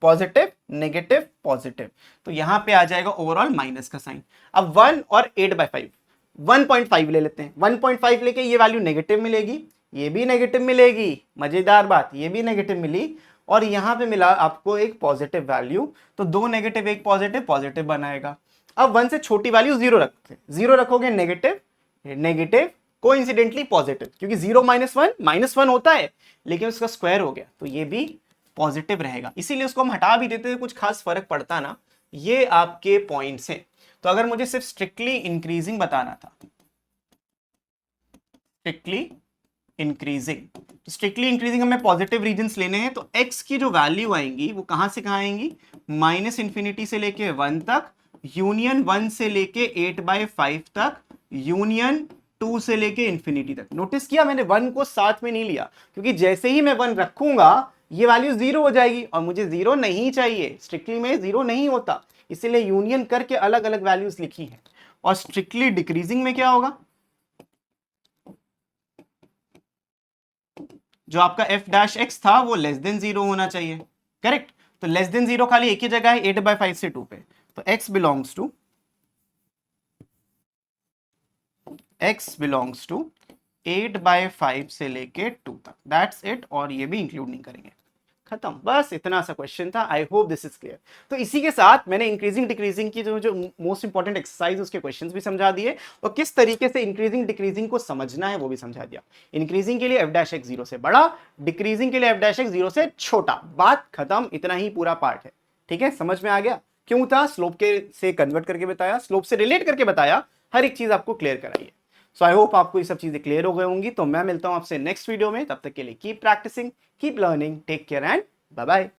पॉजिटिव नेगेटिव पॉजिटिव, तो यहां पे आ जाएगा ओवरऑल माइनस का साइन। अब 1 और 8/5, 1.5 ले लेते हैं। 1.5 लेके ये वैल्यू नेगेटिव मिलेगी, ये भी नेगेटिव मिलेगी, मजेदार बात, ये भी नेगेटिव मिली, और यहां पे मिला आपको एक पॉजिटिव वैल्यू। तो 2 नेगेटिव 1 पॉजिटिव, पॉजिटिव बनाएगा। अब 1 से छोटी वैल्यू 0 रखते हैं, 0 रखोगे नेगेटिव नेगेटिव, कोइंसिडेंटली पॉजिटिव, क्योंकि 0 माइनस वन होता है, लेकिन उसका स्क्वायर हो गया, तो ये भी पॉजिटिव रहेगा। इसीलिए उसको हम हटा भी देते थे, कुछ खास फर्क पड़ता ना। ये आपके पॉइंट्स हैं। तो अगर मुझे सिर्फ स्ट्रिक्टली इंक्रीजिंग बताना था, स्ट्रिक्टली इंक्रीजिंग हमें पॉजिटिव रीजन्स लेने हैं, तो x की जो वैल्यू आएंगी वो कहां से कहां आएंगी, माइनस इंफिनिटी से लेके 1 तक, यूनियन 1 से लेके 8/5 तक, यूनियन 2 से लेके इंफिनिटी तक। नोटिस किया मैंने 1 को साथ में नहीं लिया, क्योंकि जैसे ही मैं 1 रखूंगा ये वैल्यू 0 हो जाएगी, और मुझे 0 नहीं चाहिए, स्ट्रिक्टली में 0 नहीं होता, इसीलिए यूनियन करके अलग अलग वैल्यूज लिखी है। और स्ट्रिक्टली डिक्रीजिंग में क्या होगा, जो आपका f' था वो लेस देन 0 होना चाहिए, करेक्ट। तो लेस देन 0 खाली एक ही जगह है, 8/5 से 2 पे, तो x बिलोंग्स टू 8/5 से लेके 2 तक, दैट्स इट। और ये भी इंक्लूड नहीं करेंगे, खत्म। बस इतना सा क्वेश्चन था, आई होप दिस इज क्लियर। तो इसी के साथ मैंने इंक्रीजिंग डिक्रीजिंग की जो मोस्ट इंपॉर्टेंट एक्सरसाइज उसके क्वेश्चंस भी समझा दिए, और किस तरीके से इंक्रीजिंग डिक्रीजिंग को समझना है वो भी समझा दिया। इंक्रीजिंग के लिए f' 0 से बड़ा, डिक्रीजिंग के लिए f' 0 से छोटा, बात खत्म। इतना ही पूरा पार्ट है, ठीक है, समझ में आ गया। क्यों था, स्लोप के से कन्वर्ट करके बताया, स्लोप से रिलेट करके बताया, हर एक चीज आपको क्लियर कराई है। सो आई होप आपको ये सब चीजें क्लियर हो गई होंगी। तो मैं मिलता हूं आपसे नेक्स्ट वीडियो में, तब तक के लिए keep practising, keep learning, take care and bye bye.